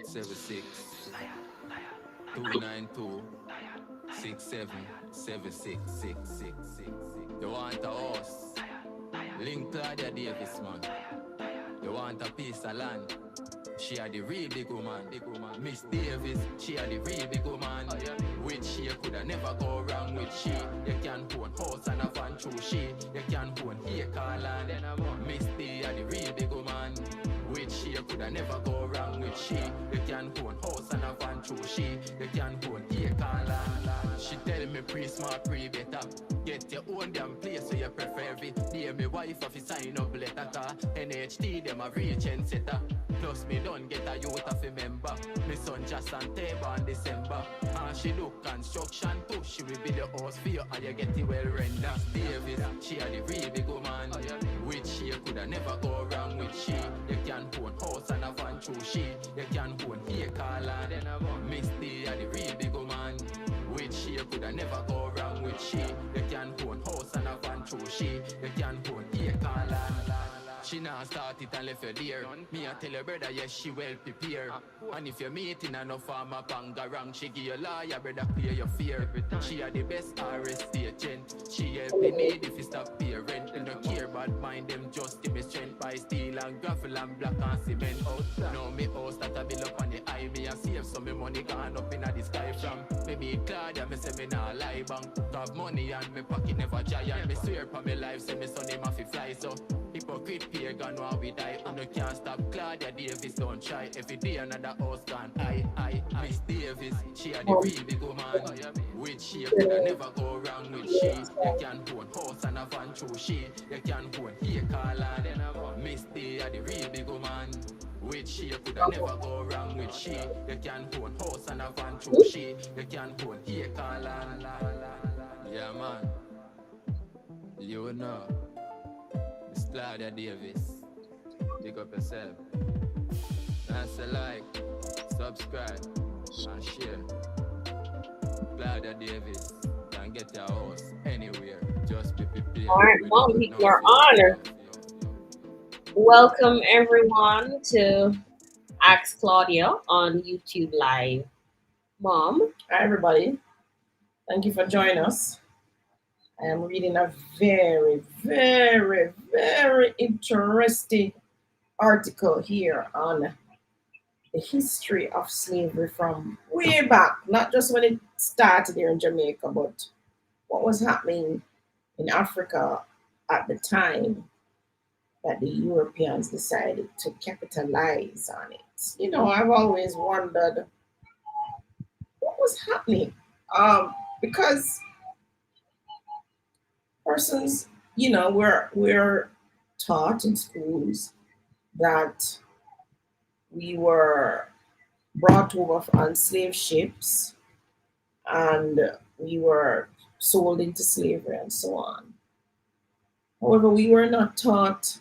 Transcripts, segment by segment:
76 292 677666. You want a horse? Link Claudia Davis, man. You want a piece of land? She are the real big woman, Miss Davis, she are the real big woman. With she coulda never go wrong with she. You can own house and a van through she. You can own acre land. Miss D are the real big woman. With she coulda never go wrong with she. You can own house and a van through she. You can own acre land. She tell me pre-smart, pre-better. Get your own damn place so you prefer it. Dear me wife if you sign up letter car. NHT them a real trend setter. Plus me don't get a youth of a member. Me son just on table in December. And she do construction too. She will be the house for you and you get it well rendered. Davis, she are the real big woman. With she coulda never go wrong with she. You can own house and a van through she. You can own acre land. Miss D are the real big woman. With she coulda never go wrong with she. You can own house and a van through she. You can own acre land. She now start it and left you there. Me a tell your brother, yes, she well prepared. And if you're meeting enough farmer panga wrong, she give you lawyer, brother, clear your fear. She are the best RST agent. She help me need if you stop pay rent. They don't care about mind them, just give me strength by steel and gravel and black and cement out. Now me house that I build up on the eye, me a save some me money gone up in the sky from. Me Claudia, me say me nah lie bang. Have money and me pocket never giant. Me swear for me life, say me son him have to fly so. Hypocrite pagan while we die. You can't stop Claudia Davis, don't try. Every day another house gone. I Miss Davis, she are the real big woman. With she coulda never go wrong with she. You can own house and a van through she. You can own acre land. Miss D are the real big woman. With she coulda never go wrong with she. You can own house and a van through she. You can own acre land. Yeah man, you know. Miss Claudia Davis, pick up yourself. That's a like, subscribe, and share. Claudia Davis, can get your house anywhere. Just be prepared. All right, well, people are honored. Welcome everyone to Ask Claudia on YouTube Live. Mom. Hi everybody. Thank you for joining us. I am reading a very, very, very interesting article here on the history of slavery from way back, not just when it started here in Jamaica, but what was happening in Africa at the time that the Europeans decided to capitalize on it. You know, I've always wondered what was happening. Because persons, you know, we're taught in schools that we were brought over on slave ships and we were sold into slavery and so on. However, we were not taught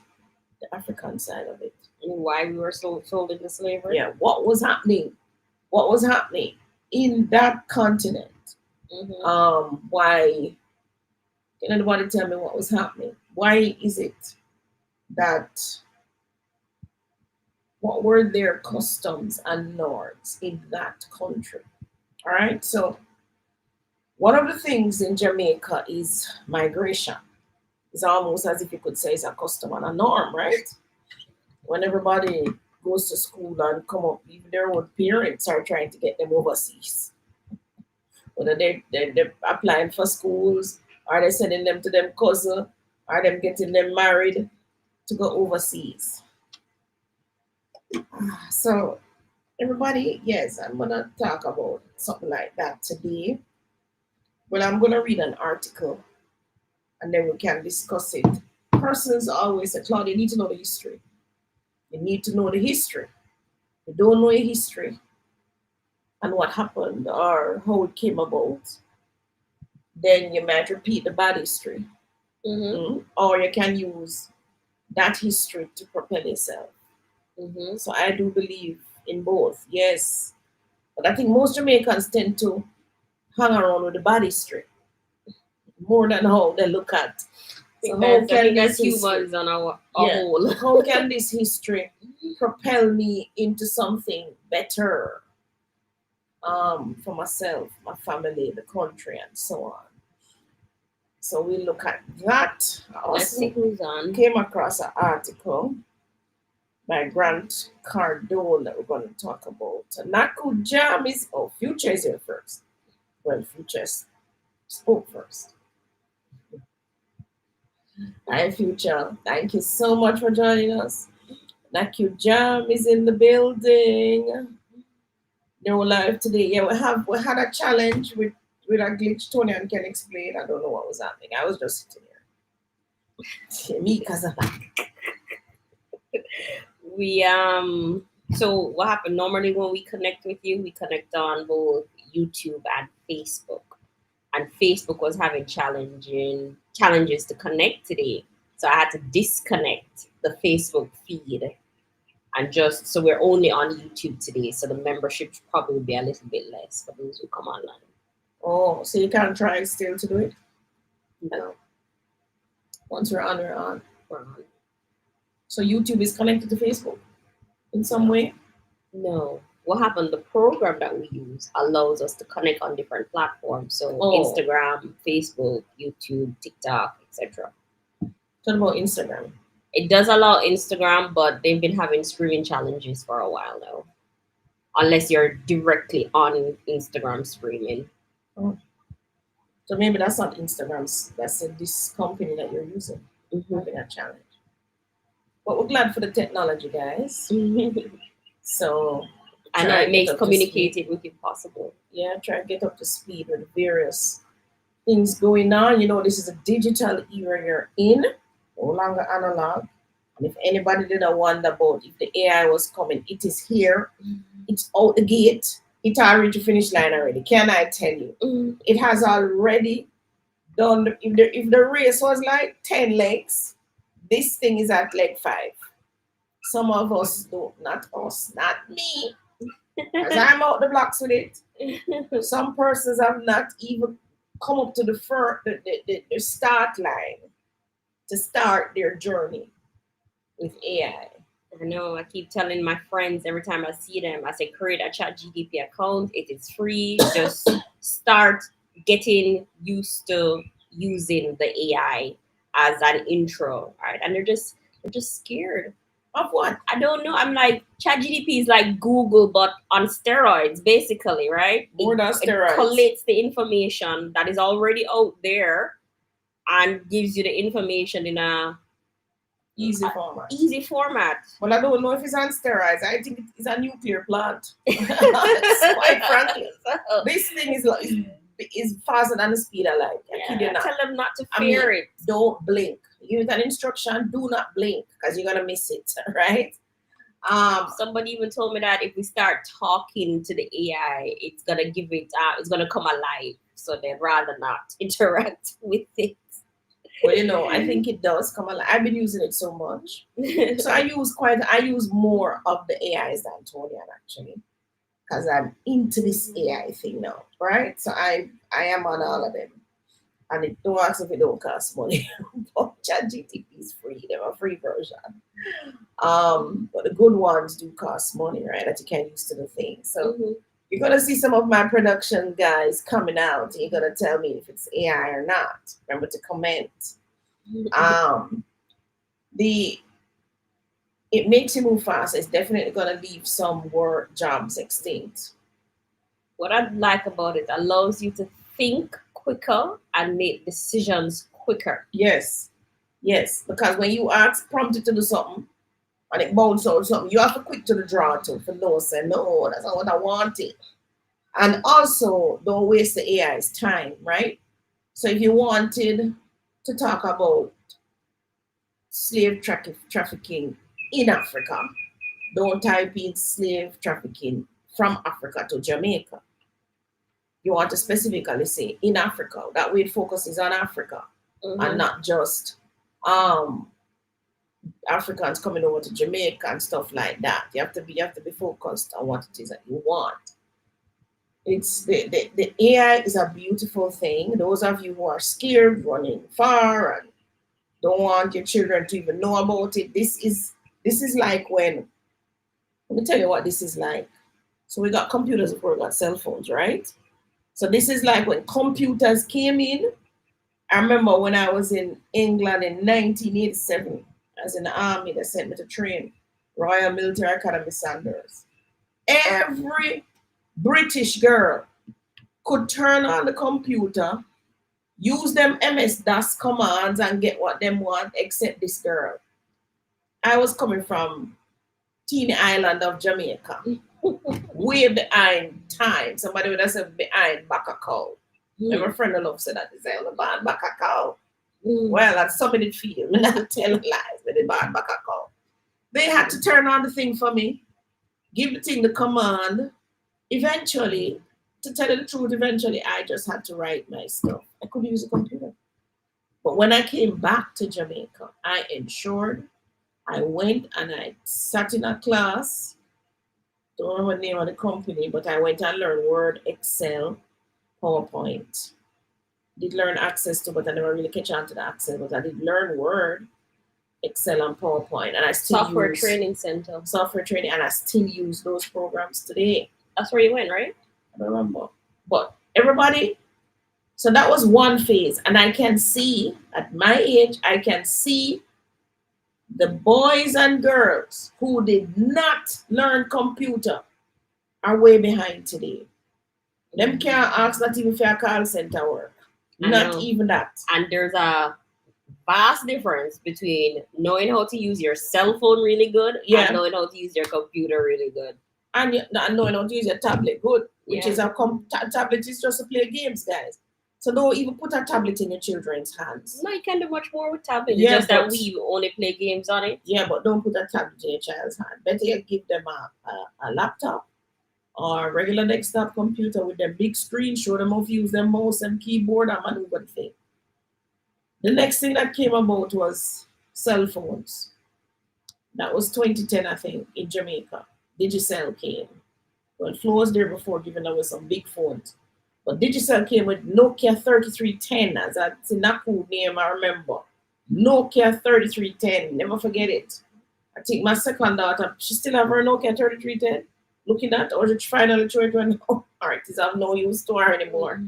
the African side of it. And why we were sold into slavery? Yeah, what was happening? What was happening in that continent? Why? Can anybody tell me what was happening? Why is it that what were their customs and norms in that country? All right, so one of the things in Jamaica is migration. It's almost as if you could say it's a custom and a norm, right? When everybody goes to school and come up, even their own parents are trying to get them overseas. Whether they're applying for schools, are they sending them to them cousin, are they getting them married to go overseas? So everybody, yes, I'm gonna talk about something like that today. But I'm gonna read an article and then we can discuss it. Persons always say, Claudia, you need to know the history. You need to know the history. You don't know your history and what happened or how it came about, then you might repeat the bad history. Or you can use that history to propel yourself. So I do believe in both, yes. But I think most Jamaicans tend to hang around with the bad history more than how they look at So how I can think this as history, humans on our yeah, whole. how can this history propel me into something better for myself, my family, the country, and so on? So we look at that. I Let's see also who's on. came across an article by Grant Cardone that we're going to talk about. Naku Jam is, oh, Future is here first. Well, Future spoke first. Hi, Future. Thank you so much for joining us. Naku Jam is in the building. They're live today. Yeah, we had a challenge with a glitch. Tony and can explain. I don't know what was happening. I was just sitting here. Me, because of that. We so what happened normally when we connect with you, we connect on both YouTube and Facebook. And Facebook was having challenges to connect today. So I had to disconnect the Facebook feed and just so we're only on YouTube today. So the membership should probably be a little bit less for those who come online. Oh, so you can try still to do it? No. Once we're on, we're on. We're on. So YouTube is connected to Facebook in some way? No. What happened? The program that we use allows us to connect on different platforms. So Instagram, Facebook, YouTube, TikTok, etc. What about Instagram? It does allow Instagram, but they've been having streaming challenges for a while now. Unless you're directly on Instagram streaming. Oh. So maybe that's not Instagram's, that's this company that you're using having a challenge. But we're glad for the technology, guys. So I know it makes communicating with you possible. Yeah, try to get up to speed with various things going on. You know, this is a digital era you're in, no longer analog. And if anybody didn't wonder about if the AI was coming, it is here. It's out the gate. It already reached the finish line already. Can I tell you? It has already done. If the race was like 10 legs, this thing is at leg 5. Some of us don't, not us, not me, because I'm out the blocks with it. Some persons have not even come up to the start line to start their journey with AI. I know. I keep telling my friends every time I see them, I say, create a ChatGPT account. It is free. Just start getting used to using the AI as an intro, right? And they're just scared. Of what? I don't know. I'm like, ChatGPT is like Google, but on steroids, basically, right? More than steroids. It collates the information that is already out there and gives you the information in a easy format. Easy format. Well, I don't know if it's on steroids. I think it's a nuclear plant. Quite frankly, this thing is faster than the speed of light. I kid you not. Tell them not to fear it. Don't blink. Give it an instruction. Do not blink because you're gonna miss it. Right? Somebody even told me that if we start talking to the AI, it's gonna give it. It's gonna come alive. So they'd rather not interact with it. Well, you know, I think it does come alive. I've been using it so much. So I use more of the AIs than Tony actually. Because I'm into this AI thing now, right? So I am on all of them. And it don't ask if it don't cost money. But ChatGPT is free. They're a free version. But the good ones do cost money, right? That you can use to the thing. So you're gonna see some of my production guys coming out, and you're gonna tell me if it's AI or not. Remember to comment. It makes you move fast. It's definitely gonna leave some work jobs extinct. What I like about it allows you to think quicker and make decisions quicker. Yes, because when you prompt it to do something, and it bounces out something, you have to quick to the draw to for no say no, that's not what I wanted. And also don't waste the AI's time, right? So if you wanted to talk about slave trafficking in Africa, don't type in slave trafficking from Africa to Jamaica. You want to specifically say in Africa. That way it focuses on Africa and not just Africans coming over to Jamaica and stuff like that. You have to be focused on what it is that you want. It's the AI is a beautiful thing. Those of you who are scared, running far, and Don't want your children to even know about it. This is like when, let me tell you what this is like. So we got computers before we got cell phones, right? So this is like when computers came in. I remember when I was in England in 1987, I was in the army. They sent me to train Royal Military Academy Sandhurst. Every British girl could turn on the computer, use them MS-DOS commands and get what them want, except this girl. I was coming from teeny island of Jamaica, way behind time. Somebody would have said behind Bacacao. And my friend love said that, they say, oh, the band Bacacao. Well, that's something it feel. I'm not telling lies, but the band Bacacao. They had to turn on the thing for me, give the thing the command. Eventually, to tell you the truth, eventually I just had to write my stuff. I could use a computer. But when I came back to Jamaica, I ensured I went and I sat in a class. Don't remember the name of the company, but I went and learned Word, Excel, PowerPoint. Did learn Access to, but I never really catch on to the Access. But I did learn Word, Excel, and PowerPoint, and I still Software use training center. software training, and I still use those programs today. That's where you went, right? I don't remember, but everybody. So that was one phase, and I can see at my age, I can see the boys and girls who did not learn computer are way behind today. Them can't ask not even for a call center work. Not even that. And there's a vast difference between knowing how to use your cell phone really good and knowing how to use your computer really good. And knowing how to use your tablet good, which is a tablet is just to play games, guys. So don't even put a tablet in your children's hands. No, you can do much more with tablet. Yeah, just that we only play games on it. Yeah, but don't put a tablet in your child's hand. Better you give them a laptop or a regular desktop computer with their big screen. Show them how to use their mouse and keyboard and maneuver the thing. The next thing that came about was cell phones. That was 2010, I think, in Jamaica. Digicel came. Well, Flo was there before, giving away some big phones. But Digicel came with Nokia 3310, as that's in that cool name, I remember. Nokia 3310, never forget it. I think my second daughter, she still have her Nokia 3310. Looking at, or did she finally throw it when, oh, all right, it's of no use to her anymore.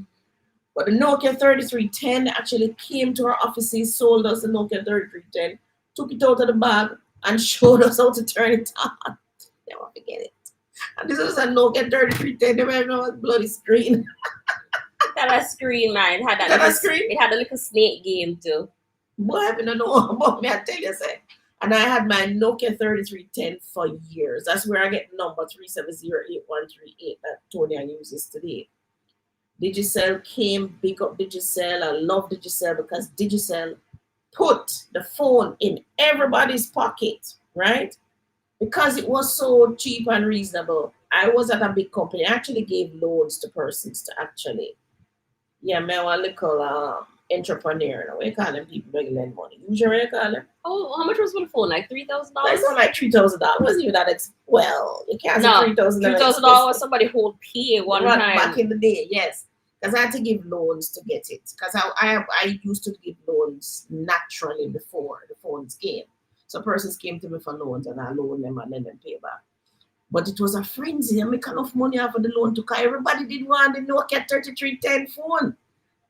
But the Nokia 3310 actually came to our offices, sold us the Nokia 3310, took it out of the bag, and showed us how to turn it on. Never forget it. And this was a Nokia 3310. Never even know what bloody screen. It had a screen, man. It had a screen. It had a little snake game too. What happened to know about me? I tell you, say. And I had my Nokia 3310 for years. That's where I get the number 3708138 that Tonya uses today. Digicel came, big up Digicel. I love Digicel because Digicel put the phone in everybody's pocket, right? Because it was so cheap and reasonable. I was at a big company. I actually gave loans to persons to actually, I was a little entrepreneur. Now, we call them people bring lend money. Usually, you call them. Oh, how much was for the phone? Like $3,000? It's not like $3,000. Wasn't even that well, you can't say $3,000. $3,000 was somebody who paid one time. Back in the day, yes. Because I had to give loans to get it. Because I used to give loans naturally before the phones came. So persons came to me for loans and I loan them and then they pay back. But it was a frenzy. I make enough money off of the loan to car. Everybody did want the Nokia 3310 phone,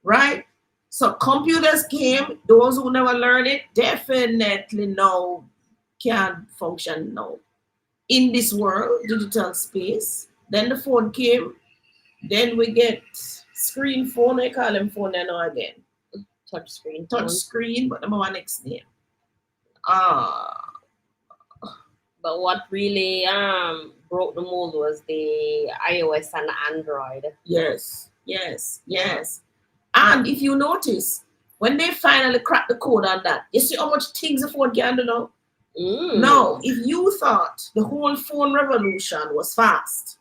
right? So computers came. Those who never learned it definitely now can function now in this world, digital space. Then the phone came. Then we get screen phone. I call them phone now again. Touch screen. Touch screen, but number one next name. But what really broke the mold was the iOS and Android. Yes. And if you notice, when they finally cracked the code on that, you see how much things the phone can do now? Now, if you thought the whole phone revolution was fast,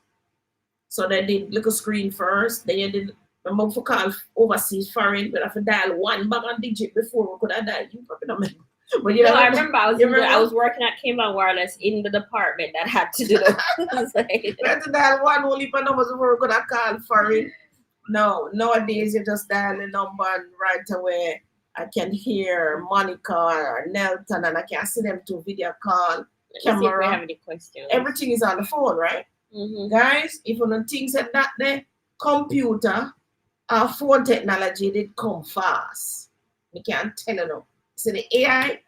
so they did little screen first, then you did, remember for call overseas foreign, but I have to dial one back and digit before we could have dialed. You probably don't remember. But I remember I was working at Cayman Wireless in the department that had to do that. We had to dial one whole heap of numbers before we could have called foreign. No, nowadays you just dial the number and right away I can hear Monica or Nelton, and I can see them to video call, camera. We have any questions? Everything is on the phone, right? Mm-hmm. Guys, if you don't think that the computer or phone technology did come fast, we can't tell you now. So the AI,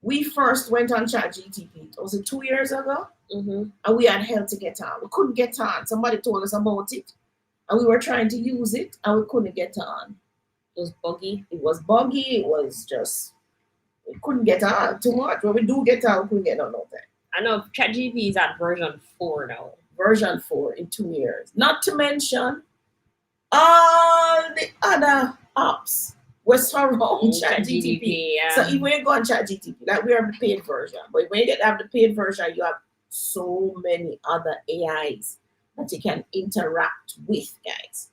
we first went on ChatGPT. Was it 2 years ago? Mm-hmm. And we had hell to get on. We couldn't get on. Somebody told us about it, and we were trying to use it, and we couldn't get on. It was buggy. It was buggy. It was just, we couldn't get on too much. When we do get on, we couldn't get on all that. I know ChatGPT is at version 4 now. Version 4 in 2 years. Not to mention all the other apps were surround ChatGPT. Yeah. So if you go on ChatGPT, like we are the paid version, but when you have the paid version, you have so many other AIs that you can interact with, guys.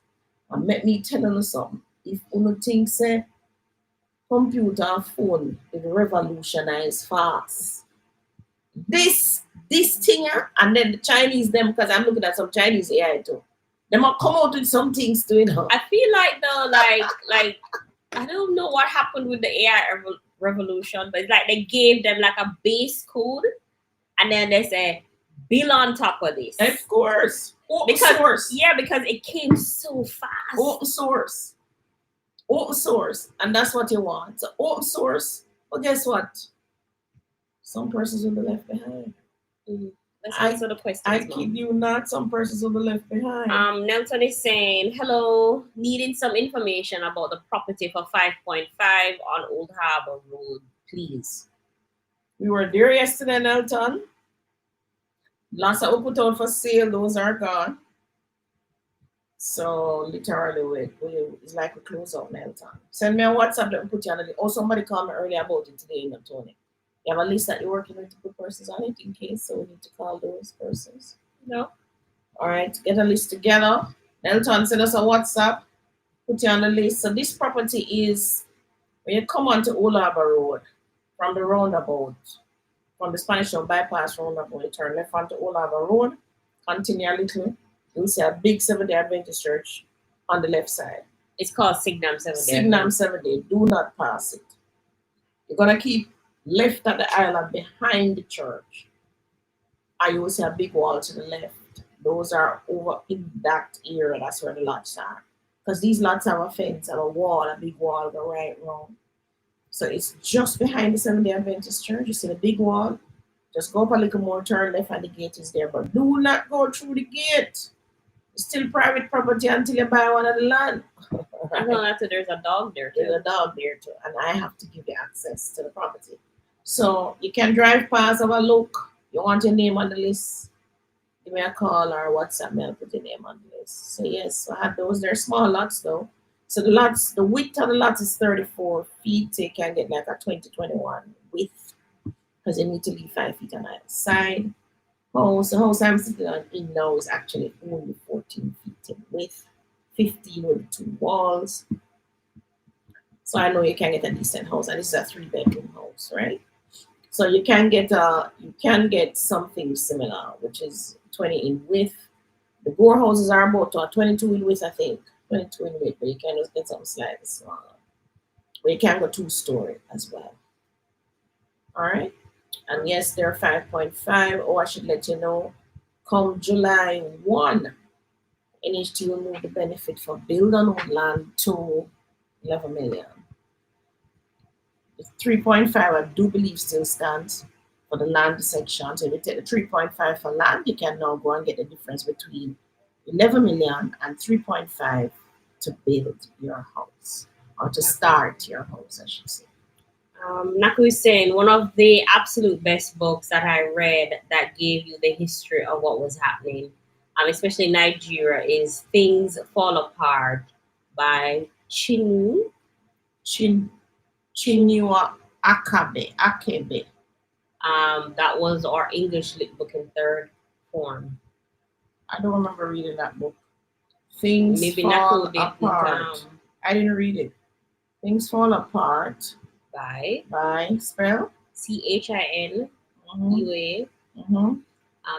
And let me tell you something. If you think say computer phone is revolutionized fast, this thing, and then the Chinese them, because I'm looking at some Chinese AI too. They might come out with some things too, you know. I feel like like I don't know what happened with the AI revolution, but it's like they gave them like a base code, and then they say build on top of this. Of course, open because source. Yeah, because it came so fast. Open source, and that's what you want. So open source. But guess what? Some persons will be left behind. Mm-hmm. Let's answer the questions. I kid you not, some persons will be left behind. Nelson is saying, hello, needing some information about the property for 5.5 on Old Harbor Road, please. We were there yesterday, Nelton. Lots of put out for sale, those are gone. So literally, it's like we close out Nelton. Send me a WhatsApp that we put you on the list. Oh, somebody called me earlier about it today, Tony. You have a list that you're working with to put persons on it in case, so we need to call those persons. No. All right, get a list together. Nelton, send us a WhatsApp, put you on the list. So this property is when you come onto Old Harbor Road from the roundabout, from the Spanish Town bypass roundabout, you turn left onto Old Harbor Road, continue a little, you'll see a big Seventh-day Adventist church on the left side. It's called Signam Seventh-day. Signam Seventh-day. Do not pass it. You're gonna keep left at the island behind the church. And you will see a big wall to the left. Those are over in that area. That's where the lots are. Because these lots have a fence and a wall, a big wall go right round. So it's just behind the Seventh-day Adventist church. You see the big wall. Just go up a little more, turn left, and the gate is there. But do not go through the gate. It's still private property until you buy one of the land. I know that there's a dog there too. There's a dog there too. And I have to give you access to the property. So you can drive past, have a look. You want your name on the list, give me a call or WhatsApp me, I'll put your name on the list. So yes, I had those. They're small lots though. So the width of the lots is 34 feet. So you can get like a 20-21 width because you need to leave 5 feet on either side. The house I'm sitting on in now is actually only 14 feet in width, 15 with 2 walls. So I know you can get a decent house, and this is a 3-bedroom house, right? So you can get something similar, which is 20 in width. The Gore houses are about 22 in width, I think. 22 in width, but you can just get something slightly smaller. But you can go 2-story as well. All right. And yes, they're 5.5. Oh, I should let you know, come July 1, NHT will move the benefit for build on own land to 11 million. The 3.5, I do believe, still stands for the land section. So if you take the 3.5 for land, you can now go and get the difference between 11 million and 3.5 to build your house, or to start your house, I should say. Naku is saying one of the absolute best books that I read that gave you the history of what was happening, especially in Nigeria, is Things Fall Apart by Chinua Achebe. That was our English lit book in 3rd form. I don't remember reading that book. Things Maybe Fall Naku Apart. I didn't read it. Things Fall Apart. By spell CHINUA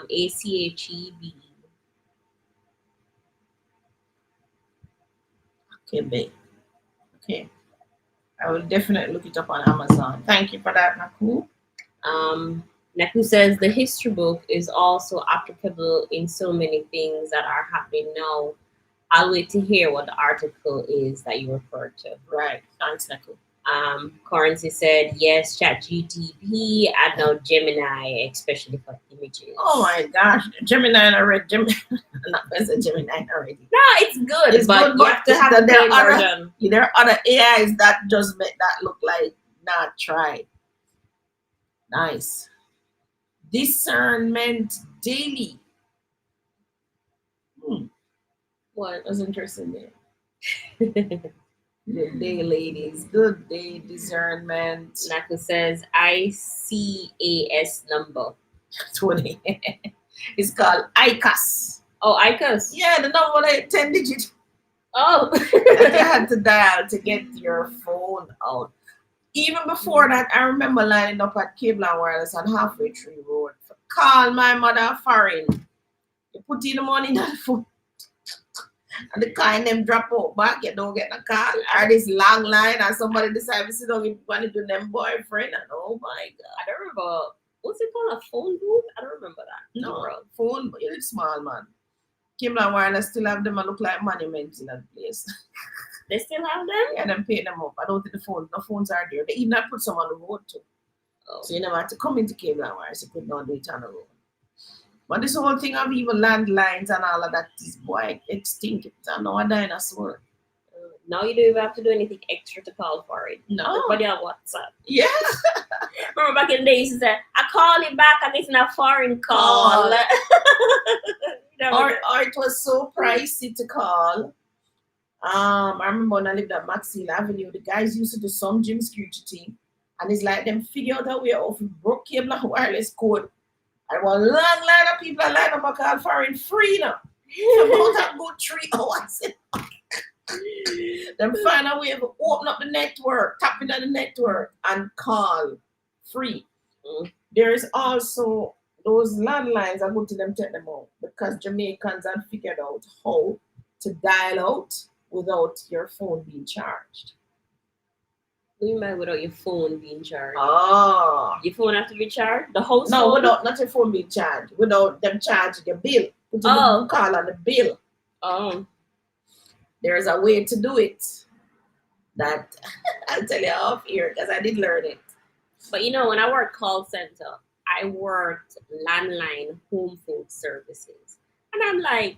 ACHEBE. Achebe. Okay. I will definitely look it up on Amazon. Thank you for that, Naku. Um, Naku says the history book is also applicable in so many things that are happening now. I'll wait to hear what the article is that you referred to. Right. Thanks, Naku. Currency said yes, ChatGTP and now Gemini, especially for images. Oh my gosh, Gemini already. Not present Gemini already. No, it's good, It's but good, you have to have the there plain are other, version. there are other AIs that just make that look like not tried. Nice. Discernment daily. What? That's interesting there. Good day, ladies. Good day, discernment. Naku says ICAS number. 20. It's called ICAS. Oh, ICAS. Yeah, the number like 10 digits Oh. that you had to dial to get your phone out. Even before that, I remember lining up at Cable and Wireless on Halfway Tree Road. Call my mother foreign. You put in the money in the phone. And the kind them drop out back, you don't get a call. Or this long line and somebody decide to sit down and want to do them boyfriend. And oh my God. I don't remember. What's it called? A phone booth? I don't remember that. No, phone, but you're small, man. Cable and Wireless still have them and look like monuments in that place. They still have them? Yeah, them pay them up. I don't think the phones are there. They even have put some on the road too. Oh. So you never have to come into Cable and Wireless. You could not do it on the road. But this whole thing of even landlines and all of that is boy extinct. It's no a dinosaur. Now you don't even have to do anything extra to call for it. No. Everybody on WhatsApp. Yeah. Remember back in the days, you said, I call it back and it's not foreign call. Or it was so pricey to call. I remember when I lived at Maxwell Avenue, the guys used to do some gym security, and it's like them figure out a way of broke Cable and Wireless code. And one long line of people line up a call foreign free now. About a good 3 hours. Them find a way to open up the network, tap into the network, and call free. There's also those landlines. I go to them, take them out because Jamaicans have figured out how to dial out without your phone being charged. What do you mean without your phone being charged? Oh. Your phone have to be charged? The whole No, phone? without not your phone being charged. Without them charging your bill. Put the call on the bill. Oh. There's a way to do it that I'll tell you off here because I did learn it. But you know, when I worked call center, I worked landline home phone services. And I'm like,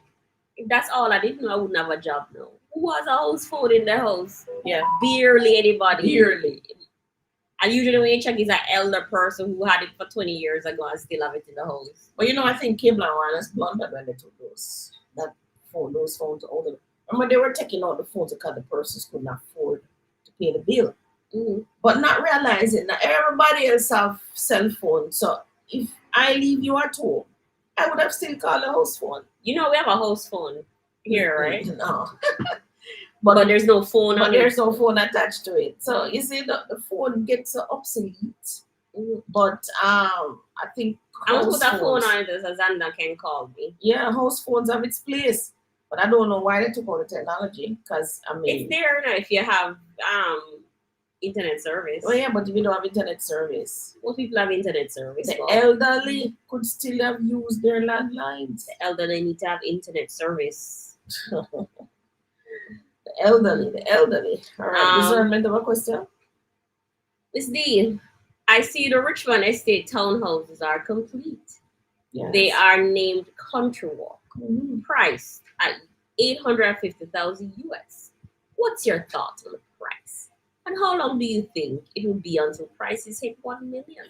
if that's all I didn't know, I wouldn't have a job now. Who has a house phone in their house? Yeah. Barely anybody. Barely. And usually when you check, it's an elder person who had it for 20 years ago and still have it in the house. But you know, I think Cable and Wireless blundered when they took those phones out of. Remember, they were taking out the phones because the persons couldn't afford to pay the bill. Mm-hmm. But not realizing that everybody else have cell phones. So if I leave you at home, I would have still called a house phone. You know, we have a house phone here, right? No. But there's no phone on it. There's no phone attached to it. So you see, the phone gets obsolete. Mm-hmm. But I think I must put a phone on it so Xander can call me. Yeah, house phones have its place. But I don't know why they took out the technology. Because, I mean... It's there now if you have internet service. Oh, yeah, but if you don't have internet service... Most people have internet service. The elderly could still have used their landlines. The elderly need to have internet service. The elderly. All right, discernment of a question? Miss D, I see the Richmond Estate townhouses are complete. Yes. They are named Country Walk, priced at $850,000 US. What's your thoughts on the price? And how long do you think it will be until prices hit 1 million?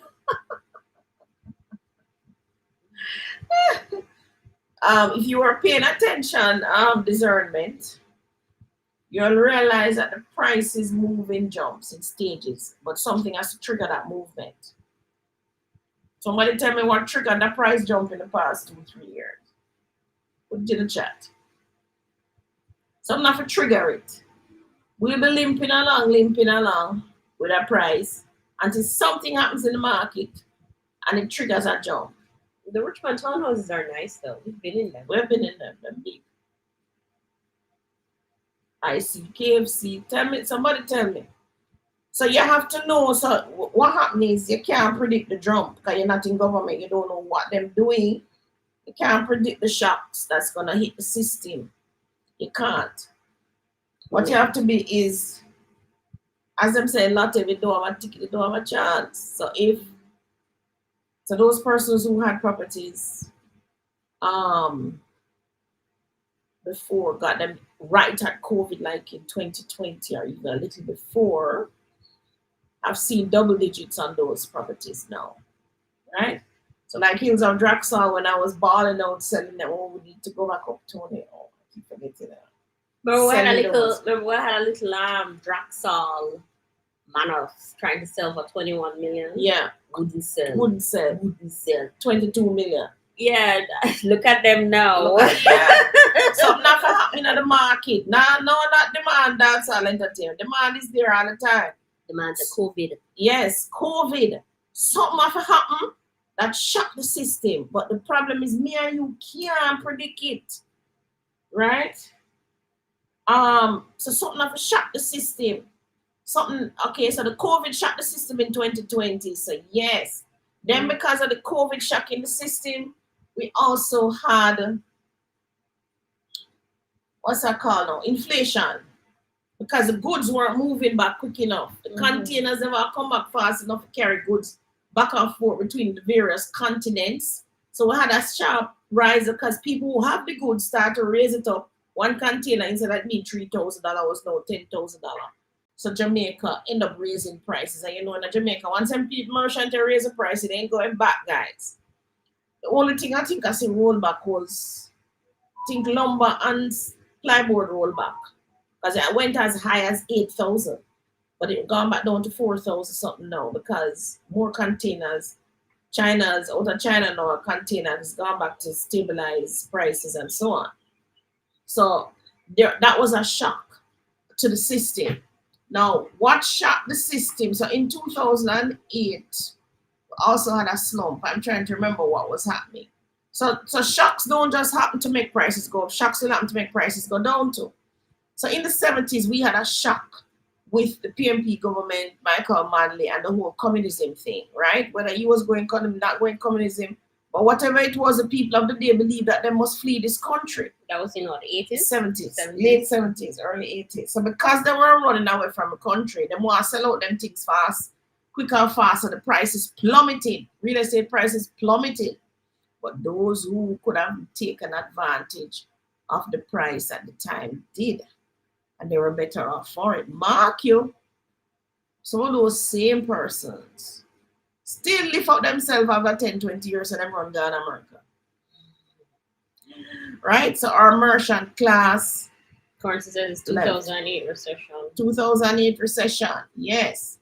If you are paying attention, discernment, you'll realize that the prices move in jumps, in stages, but something has to trigger that movement. Somebody tell me what triggered the price jump in the past 2-3 years. Put it in the chat. Something have to trigger it. We'll be limping along with a price until something happens in the market and it triggers a jump. The Richmond townhouses are nice though. We've been in them. We've been in them. They're big. I see KFC. Somebody tell me. So you have to know. So what happens is you can't predict the jump because you're not in government. You don't know what they're doing. You can't predict the shocks that's gonna hit the system. You can't. What you have to be is, as I'm saying, not every door have a ticket, you don't have a chance. So those persons who had properties before got them right at COVID, like in 2020 or even a little before, I've seen double digits on those properties now, right? So like Hills of Draxall, when I was balling out selling them, oh, we need to go back up, Tony. Oh, I keep forgetting that. Remember we had a little Draxall Manor trying to sell for 21 million. Yeah. Wouldn't sell. 22 million. Yeah, look at them now. Yeah. Something not happening in the market. No, not demand, that's all entertainment. Demand is there all the time. Demand the COVID. Yes, COVID. Something have to happen that shock the system. But the problem is me and you can't predict it. Right? So something have to shock the system. So the COVID shocked the system in 2020. So yes. Then because of the COVID shock in the system, we also had what's that called now? Inflation. Because the goods weren't moving back quick enough. The containers never come back fast enough to carry goods back and forth between the various continents. So we had a sharp rise because people who have the goods start to raise it up. One container instead of being $3,000 was now $10,000. So Jamaica end up raising prices. And you know, in Jamaica, once some people merchant to raise the price, it ain't going back, guys. The only thing I think I see rollback was, I think lumber and plywood rollback. Because it went as high as 8,000. But it gone back down to 4,000 something now because more containers, out of China now, a container has gone back to stabilize prices and so on. So that was a shock to the system. Now, what shocked the system? So in 2008, we also had a slump. I'm trying to remember what was happening. So shocks don't just happen to make prices go up. Shocks will happen to make prices go down too. So in the 70s, we had a shock with the PMP government, Michael Manley, and the whole communism thing, right? Whether he was going communism, not going communism, but whatever it was, the people of the day believed that they must flee this country. That was in what, the 80s? 70s. Late 70s, early 80s. So because they were running away from the country, they want to sell out them things fast, quicker and faster. The prices plummeted. Real estate prices plummeted. But those who could have taken advantage of the price at the time did. And they were better off for it. Mark you, some of those same persons still live out themselves after 10, 20 years and them run down America. Right? So our merchant class. Currency says 2008 recession. 2008 recession, yes.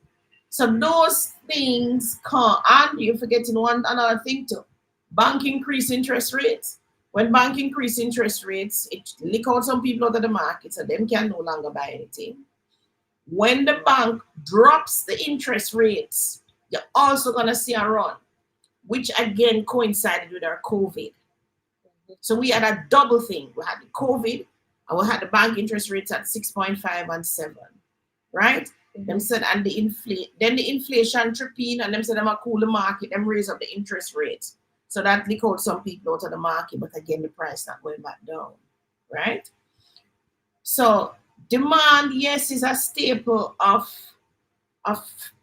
So those things come, and you're forgetting another thing too. Bank increase interest rates. When bank increase interest rates, it lick out some people out of the market, so them can no longer buy anything. When the bank drops the interest rates, you're also going to see a run, which again coincided with our COVID. So we had a double thing. We had the COVID, and we had the bank interest rates at 6.5 and 7, right? Them said, and the inflation tripping, and them said them a cool the market, them raise up the interest rates. So that lick out some people out of the market, but again, the price not going back down, right? So demand, yes, is a staple of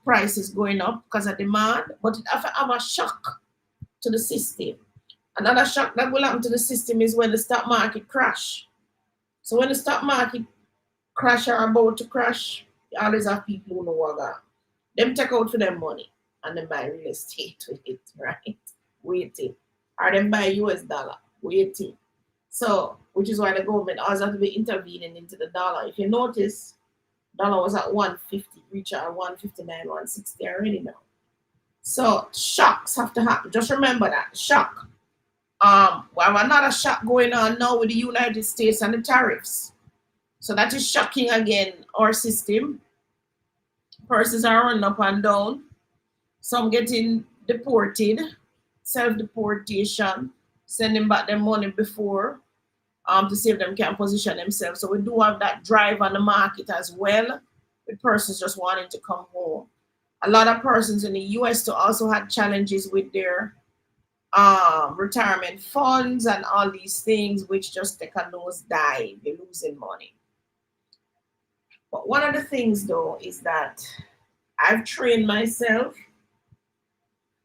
prices going up because of demand, but it have a shock to the system. Another shock that will happen to the system is when the stock market crash. So when the stock market crash or about to crash, you always have people who know what got. Them take out for their money and then buy real estate with it, right? Waiting. Or them buy US dollar, waiting. So, which is why the government always have to be intervening into the dollar. If you notice, dollar was at 150, reach at 159, 160 already now. So shocks have to happen. Just remember that. Shock. We have another shock going on now with the United States and the tariffs. So that is shocking again our system. Prices are running up and down. Some getting deported, self-deportation, sending back their money before to see if them can position themselves. So we do have that drive on the market as well. with persons just wanting to come home. A lot of persons in the US too also had challenges with their retirement funds and all these things, which just take a nosedive. You're losing money. But one of the things though is that I've trained myself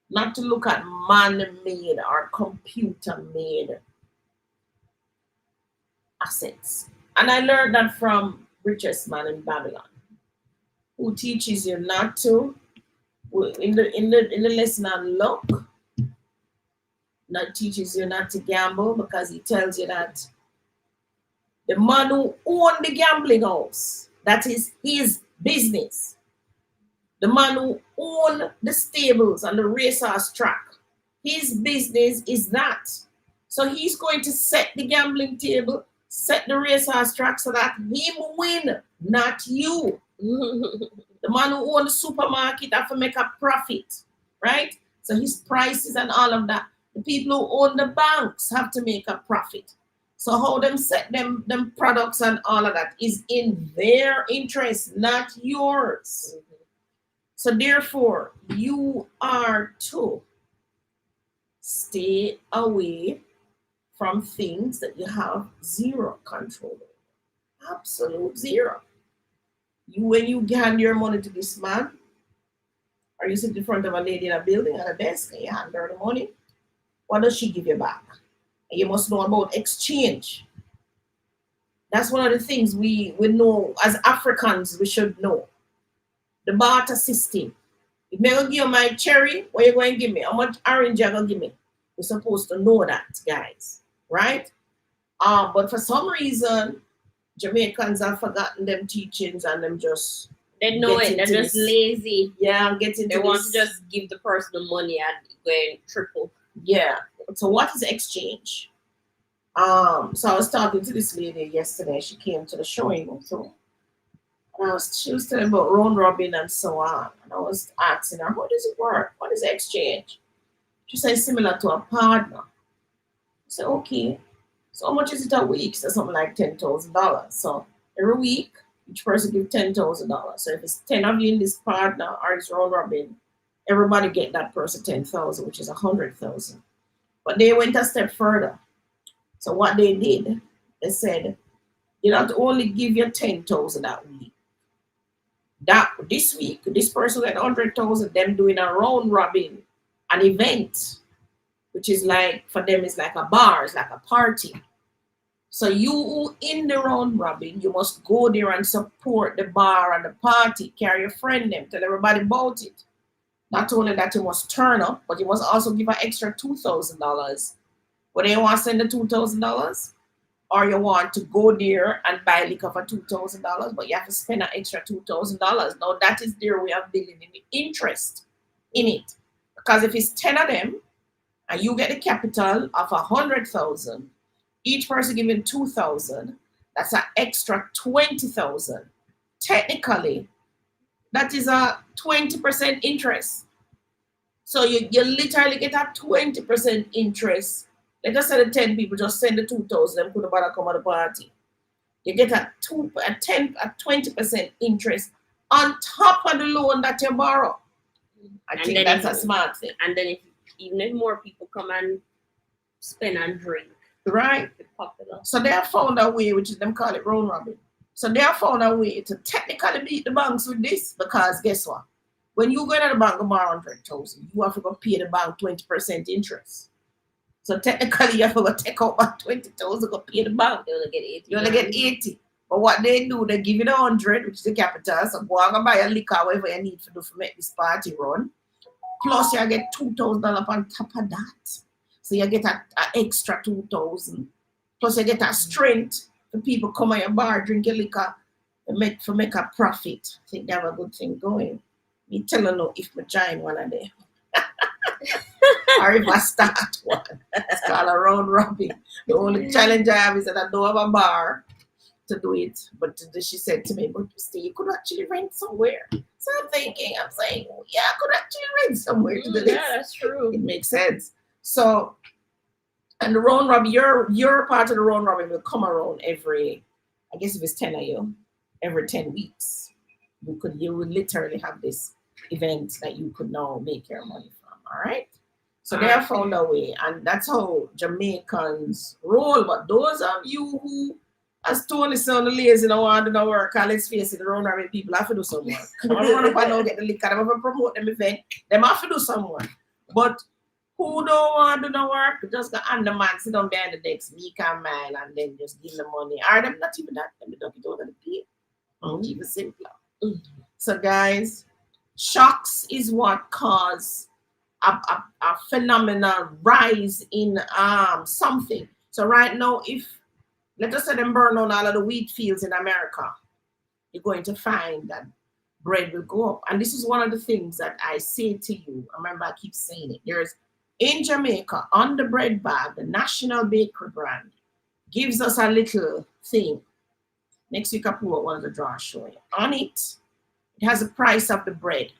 not to look at man-made or computer-made assets. And I learned that from richest man in Babylon, who teaches you not to in the lesson on luck, that teaches you not to gamble because he tells you that the man who owned the gambling house, that is his business. The man who owned the stables and the racehorse track, his business is that. So he's going to set the gambling table, set the racehorse track so that him win, not you. The man who owns the supermarket have to make a profit, right? So his prices and all of that. The people who own the banks have to make a profit. So how them set them products and all of that is in their interest, not yours. So therefore, you are to stay away from things that you have zero control over. Absolute zero. When you hand your money to this man, or you sit in front of a lady in a building at a desk and you hand her the money, what does she give you back? And you must know about exchange. That's one of the things we know as Africans we should know. The barter system. If I go give you my cherry, what are you going to give me? How much orange you going to give me? We're supposed to know that, guys. Right? But for some reason, Jamaicans have forgotten them teachings and them just... They know it. They're just lazy. Yeah, getting They want to just give the person the money and go and triple. Yeah. So what is exchange? So I was talking to this lady yesterday. She came to the showing. So she was telling about round robin and so on. And I was asking her, how does it work? What is exchange? She said similar to a partner. I said, okay. So how much is it a week? So something like $10,000. So every week, each person give $10,000. So if it's 10 of you in this partner or this round robin, everybody get that person 10,000, which is 100,000. But they went a step further. So what they did, they said, you not only give you 10,000 that week. That this week, this person got 100,000. Them doing a round robin, an event, which is like for them it's like a bar, it's like a party. So you in the round robin, you must go there and support the bar and the party, carry a friend them, tell everybody about it. Not only that you must turn up, but you must also give an extra $2,000. Whether you want to send the $2,000 or you want to go there and buy liquor for $2,000, but you have to spend an extra $2,000. Now that is their way of building in the interest in it. Because if it's 10 of them and you get the capital of 100,000, each person giving 2,000, that's an extra 20,000. Technically, that is a 20% interest. So you literally get a 20% interest. Let us say the 10 people just send the 2,000, them could have come at the party. You get a 20% interest on top of the loan that you borrow. I think that's a smart thing. And then even if more people come and spend and drink. Right. So they have found a way, which is them call it round robin. So they have found a way to technically beat the banks with this, because guess what? When you go to the bank and borrow 100,000, you have to go pay the bank 20% interest. So technically, you have to go take out about 20,000, go pay the bank. You only get 80. You only get 80. But what they do, they give you the 100, which is the capital. So go and buy a liquor, whatever you need to do to make this party run. Plus, you get $2,000 on top of that. So you get an extra 2,000. Plus, you get a strength for people come at your bar, drink your liquor, and make a profit. I think they have a good thing going. Me tell you if I join one of them. Or if I start one. It's called a round robin. The only challenge I have is that I don't have a bar to do it. But she said to me, but you could actually rent somewhere. So I'm saying, yeah, I could actually rent somewhere to do this. Yeah, that's true. It makes sense. So, and the round robin, your part of the round robin will come around every, I guess if it's 10 of you, every 10 weeks. you would literally have this event that you could now make your money from. All right. So they have found a way, and that's how Jamaicans roll. But those of you who, as Tony said, the lazy don't want to do work, and let's face it, the round with people have to do some work. They run up and down, get the liquor, they have to promote them event, they have to do some work. But who don't want to do the work, just go on the man, sit down behind the desk, week and mile, and then just give the money. Or them not even that, them don't get out of the pay. Even simpler. So guys, shocks is what cause a phenomenal rise in something. So right now, if let us say them burn on all of the wheat fields in America, you're going to find that bread will go up. And this is one of the things that I say to you. Remember, I keep saying it. There's in Jamaica, on the bread bag, the National Bakery brand gives us a little thing. Next week, I'll pull out one of the drawers, show you. On it, it has the price of the bread.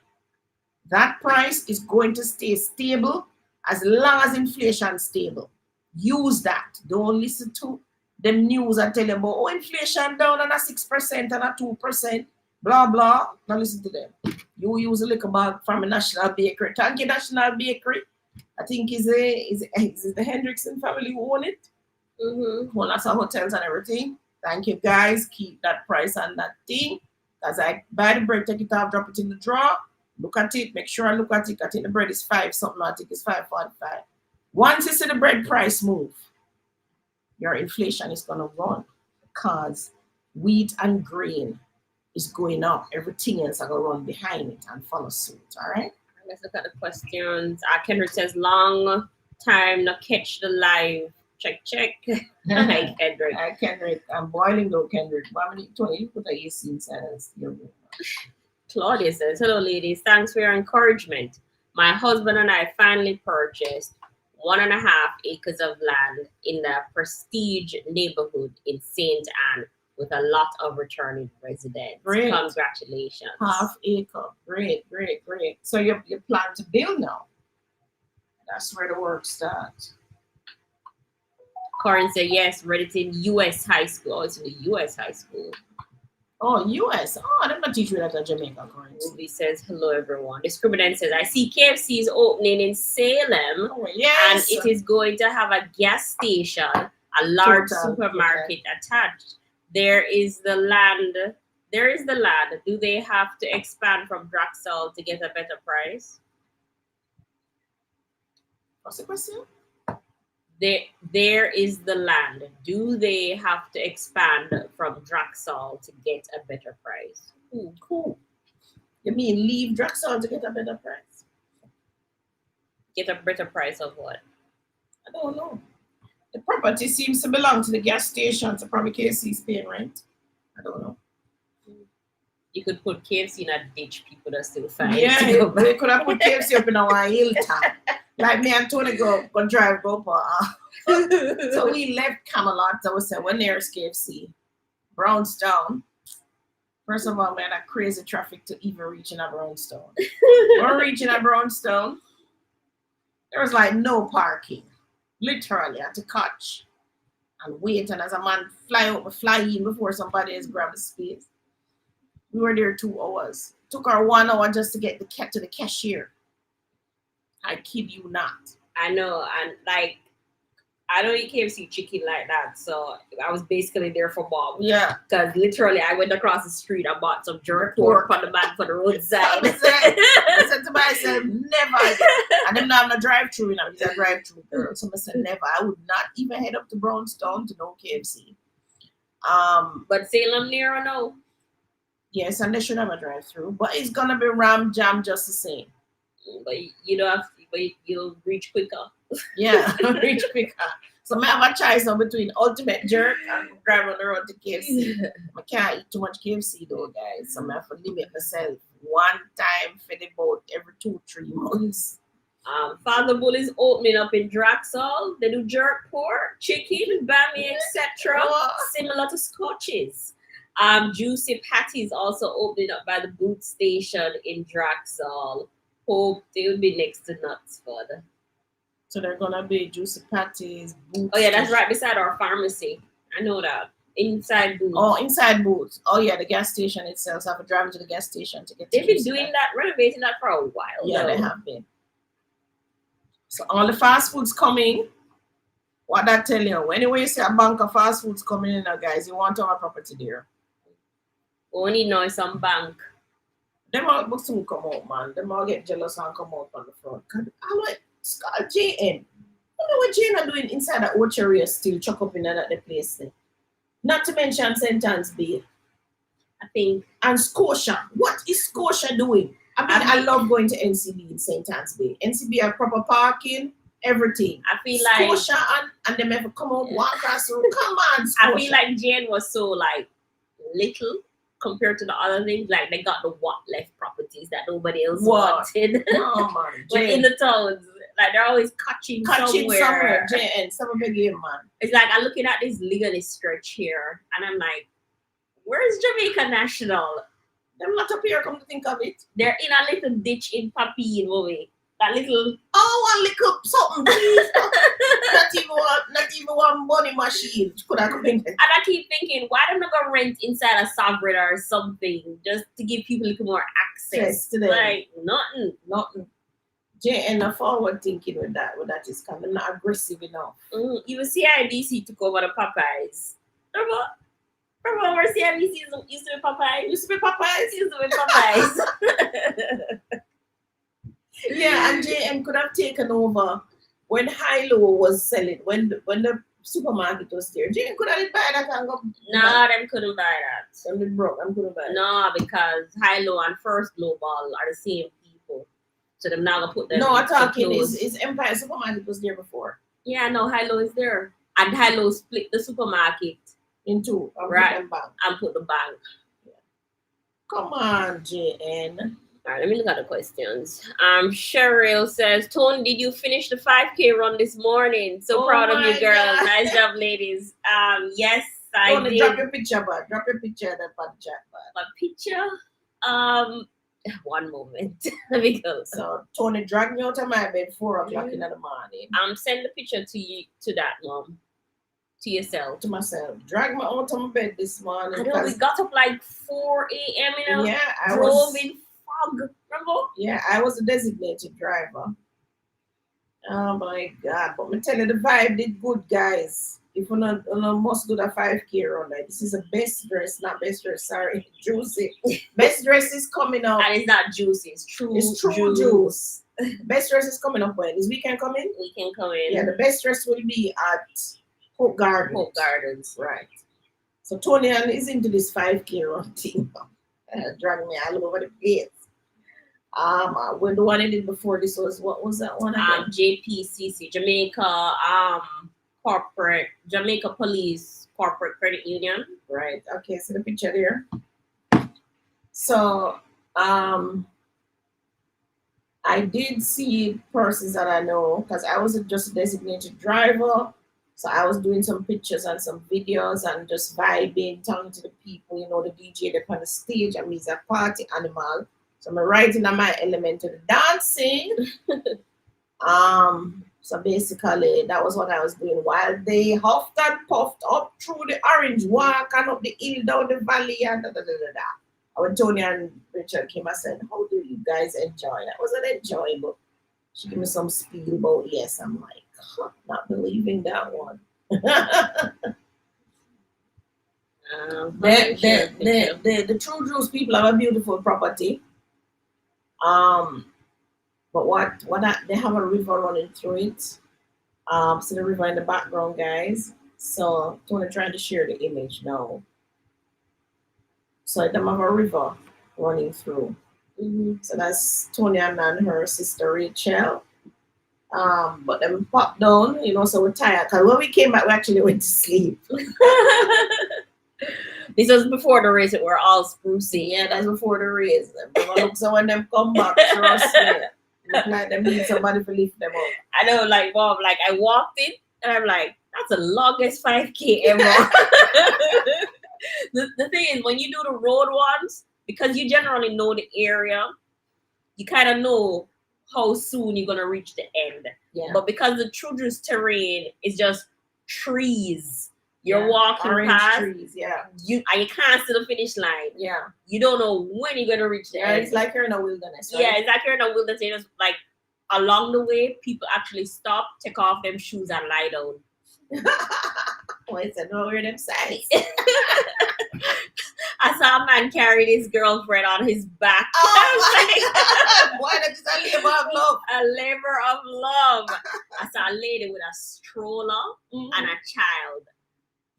That price is going to stay stable as long as inflation is stable. Use that. Don't listen to the news that tell you about, oh, inflation down on a 6% and a 2%, blah, blah. Don't listen to them. You use a little bag from a National Bakery. Thank you, National Bakery. I think is the Hendrickson family who own it. Lots of hotels and everything. Thank you, guys. Keep that price on that thing. Because I buy the bread, take it off, drop it in the drawer. Look at it. Make sure I look at it. I think the bread is 5 something. I think it's 5.45. Once you see the bread price move, your inflation is going to run because wheat and grain is going up. Everything else are going to run behind it and follow suit. All right? Let's look at the questions. Kendrick says, long time no catch the live. Check. Hi, Kendrick. Kendrick, I'm boiling though, Kendrick. You put the AC inside your room. Claudia says, hello, ladies. Thanks for your encouragement. My husband and I finally purchased 1.5 acres of land in the prestige neighborhood in St. Anne with a lot of returning residents. Great. Congratulations. Half acre. Great. So you plan to build now. That's where the work starts. Corin said, yes, read it in U.S. high school. Oh, it's in the U.S. high school. Oh, U.S. Oh, I didn't teach you that at Jamaica, Corin. Ruby says, hello, everyone. Discriminant says, I see KFC is opening in Salem. Oh, yes. And it is going to have a gas station, a large supermarket attached. There is the land. Do they have to expand from Draxall to get a better price? What's the question? There is the land. Do they have to expand from Draxall to get a better price? Ooh, cool. You mean leave Draxall to get a better price? Get a better price of what? I don't know. The property seems to belong to the gas station, so probably KFC's paying rent. I don't know. You could put KFC in a ditch, people are still fine. Yeah, they could have put KFC up in our hilltop. Like me and Tony go drive go So we left Camelot. I was saying, when there's KFC, Brownstown. First of all, man, that crazy traffic to even reach in a Brownstown. We're reaching a Brownstown. There was like no parking. Literally, I had to catch and wait. And as a man fly in before somebody has grabbed the space. We were there 2 hours. Took our 1 hour just to get to the cashier. I kid you not. I know, and like, I don't eat KFC chicken like that, so I was basically there for Bob. Yeah. Because literally, I went across the street and bought some jerk pork on the man for the roadside. I said to myself, never again. And them not have a drive-through, it's a drive-through girl. So I said, never. I would not even head up to Brownstown to no KFC. But Salem near or no? Yes, and they should have a drive-through, but it's gonna be ram jam just the same. But you don't have to, but you'll reach quicker. Yeah, reach quicker. So I have a choice now between ultimate jerk and drive on the road to KFC. I can't eat too much KFC though, guys. So I have to limit myself 1 time for the boat every 2-3 months. Father Bull is opening up in Draxall. They do jerk pork, chicken, bammy, etc. Similar to Scotches. Juicy Patties also opening up by the boot station in Draxall. Hope they will be next to Nuts Fud. So they're gonna be Juicy Patties, boot. Oh yeah, that's right beside our pharmacy. I know that. inside booths. Oh, inside booths. Oh yeah, the gas station itself. So I have to drive to the gas station to get. They've been doing that, renovating that for a while. Yeah, they have been. So all the fast foods coming. What that tell you? Anyway, you see a bank of fast foods coming in, guys, you want our property there. Only know some bank. Them all soon come out, man. Them all get jealous and come out on the front. I like Scott JN. You know what JN are doing inside the orchard still chuck up in that the place there. Not to mention St. Anne's Bay. I think. And Scotia. What is Scotia doing? I love going to NCB in St. Anne's Bay. NCB have proper parking, everything. I feel like Scotia and them ever come out, walk across the road. Come on, Scotia. I feel like Jane was so like little compared to the other things. Like they got the what left properties that nobody else wanted. Oh man. But in the towns, like they're always catching somewhere. Jane, some big game, man. It's like I'm looking at this legally stretch here, and I'm like, where's Jamaica National? Them not up here, come to think of it. They're in a little ditch in Papine, movie. That little a little something. not even one money machine. Could I come in? And I keep thinking, why don't I go rent inside a sovereign or something just to give people a little more access to them? Like nothing. JN are forward thinking with that is kind of not aggressive enough. Even CIBC took over the Popeyes. Remember where CIBC used to be Popeyes? Used to be Popeyes. Yeah, and JM could have taken over when Hilo was selling, when the supermarket was there. JM could have buy that and go. No, them couldn't buy that. Them broke. Them couldn't buy that. No, because Hilo and First Global are the same people. So them now gonna put them. No, I'm talking is Empire Supermarket was there before. Yeah, no, Hilo is there. And Hilo split the supermarket in two. Right. And put the bank. Yeah. Come on, JN. All right, let me look at the questions. Cheryl says, Tone, did you finish the 5K run this morning? So proud of you, girls. God. Nice job, ladies. Yes, I did. Drop your picture, bud. Drop your picture in the chat, bud. My picture? One moment. Let me go. So Tony dragged me out of my bed 4 o'clock in the morning. Send the picture to you, to that mom. To yourself. To myself. Drag me out of my bed this morning. I know, we got up like 4 a.m. You know? Yeah, I drove in fog. Remember? Yeah, I was a designated driver. Oh my God. But me tell you, the vibe did good, guys. If you must do the 5K run, like, this is a best dress, not best dress, sorry, juicy. Best dress is coming up. And it's not juicy, it's true. It's true juice. Best dress is coming up when? Is weekend coming? Weekend coming. Yeah, the best dress will be at Hope Gardens. Hope Gardens. Right. So Tony is into this 5K run thing. Drag me all over the place. When the one I did before this was, what was that one again? JPCC, Jamaica Jamaica Police Corporate Credit Union. Right. Okay, so the picture there. So I did see persons that I know because I was just a designated driver. So I was doing some pictures and some videos and just vibing, talking to the people, the DJ up on the stage, and me's a party animal. So I'm writing on my element to the dancing. So basically that was what I was doing while they huffed and puffed up through the Orange Walk and up the hill down the valley and When Tony and Richard came, I said, how do you guys enjoy that? Was it enjoyable? She gave me some spiel about yes. I'm like, not believing that one. The True Juice people have a beautiful property. But they have a river running through it. So the river in the background, guys. So Tony trying to share the image now. So they have a river running through. So that's Tony and her sister Rachel. But them popped down, so we're tired. Because when we came back, we actually went to sleep. This was before the race. We're all sprucey. Yeah, that's before the race. So when them come back, trust me, look like them need somebody to lift them up. I know, like Bob, like I walked in and I'm like, that's the longest 5K ever. The thing is, when you do the road ones, because you generally know the area, you kind of know how soon you're gonna reach the end. Yeah. But because the True Juice terrain is just trees You're walking orange past. trees, yeah. You can't see the finish line. Yeah. You don't know when you're gonna reach the end. It's like you're in a wilderness, right? Yeah, it's like you're in a wilderness. You're just, like, along the way, people actually stop, take off them shoes, and lie down. Oh, it's a no wear them size. I saw a man carry his girlfriend on his back. Oh my God. Why that is a labor of love? A labor of love. I saw a lady with a stroller and a child.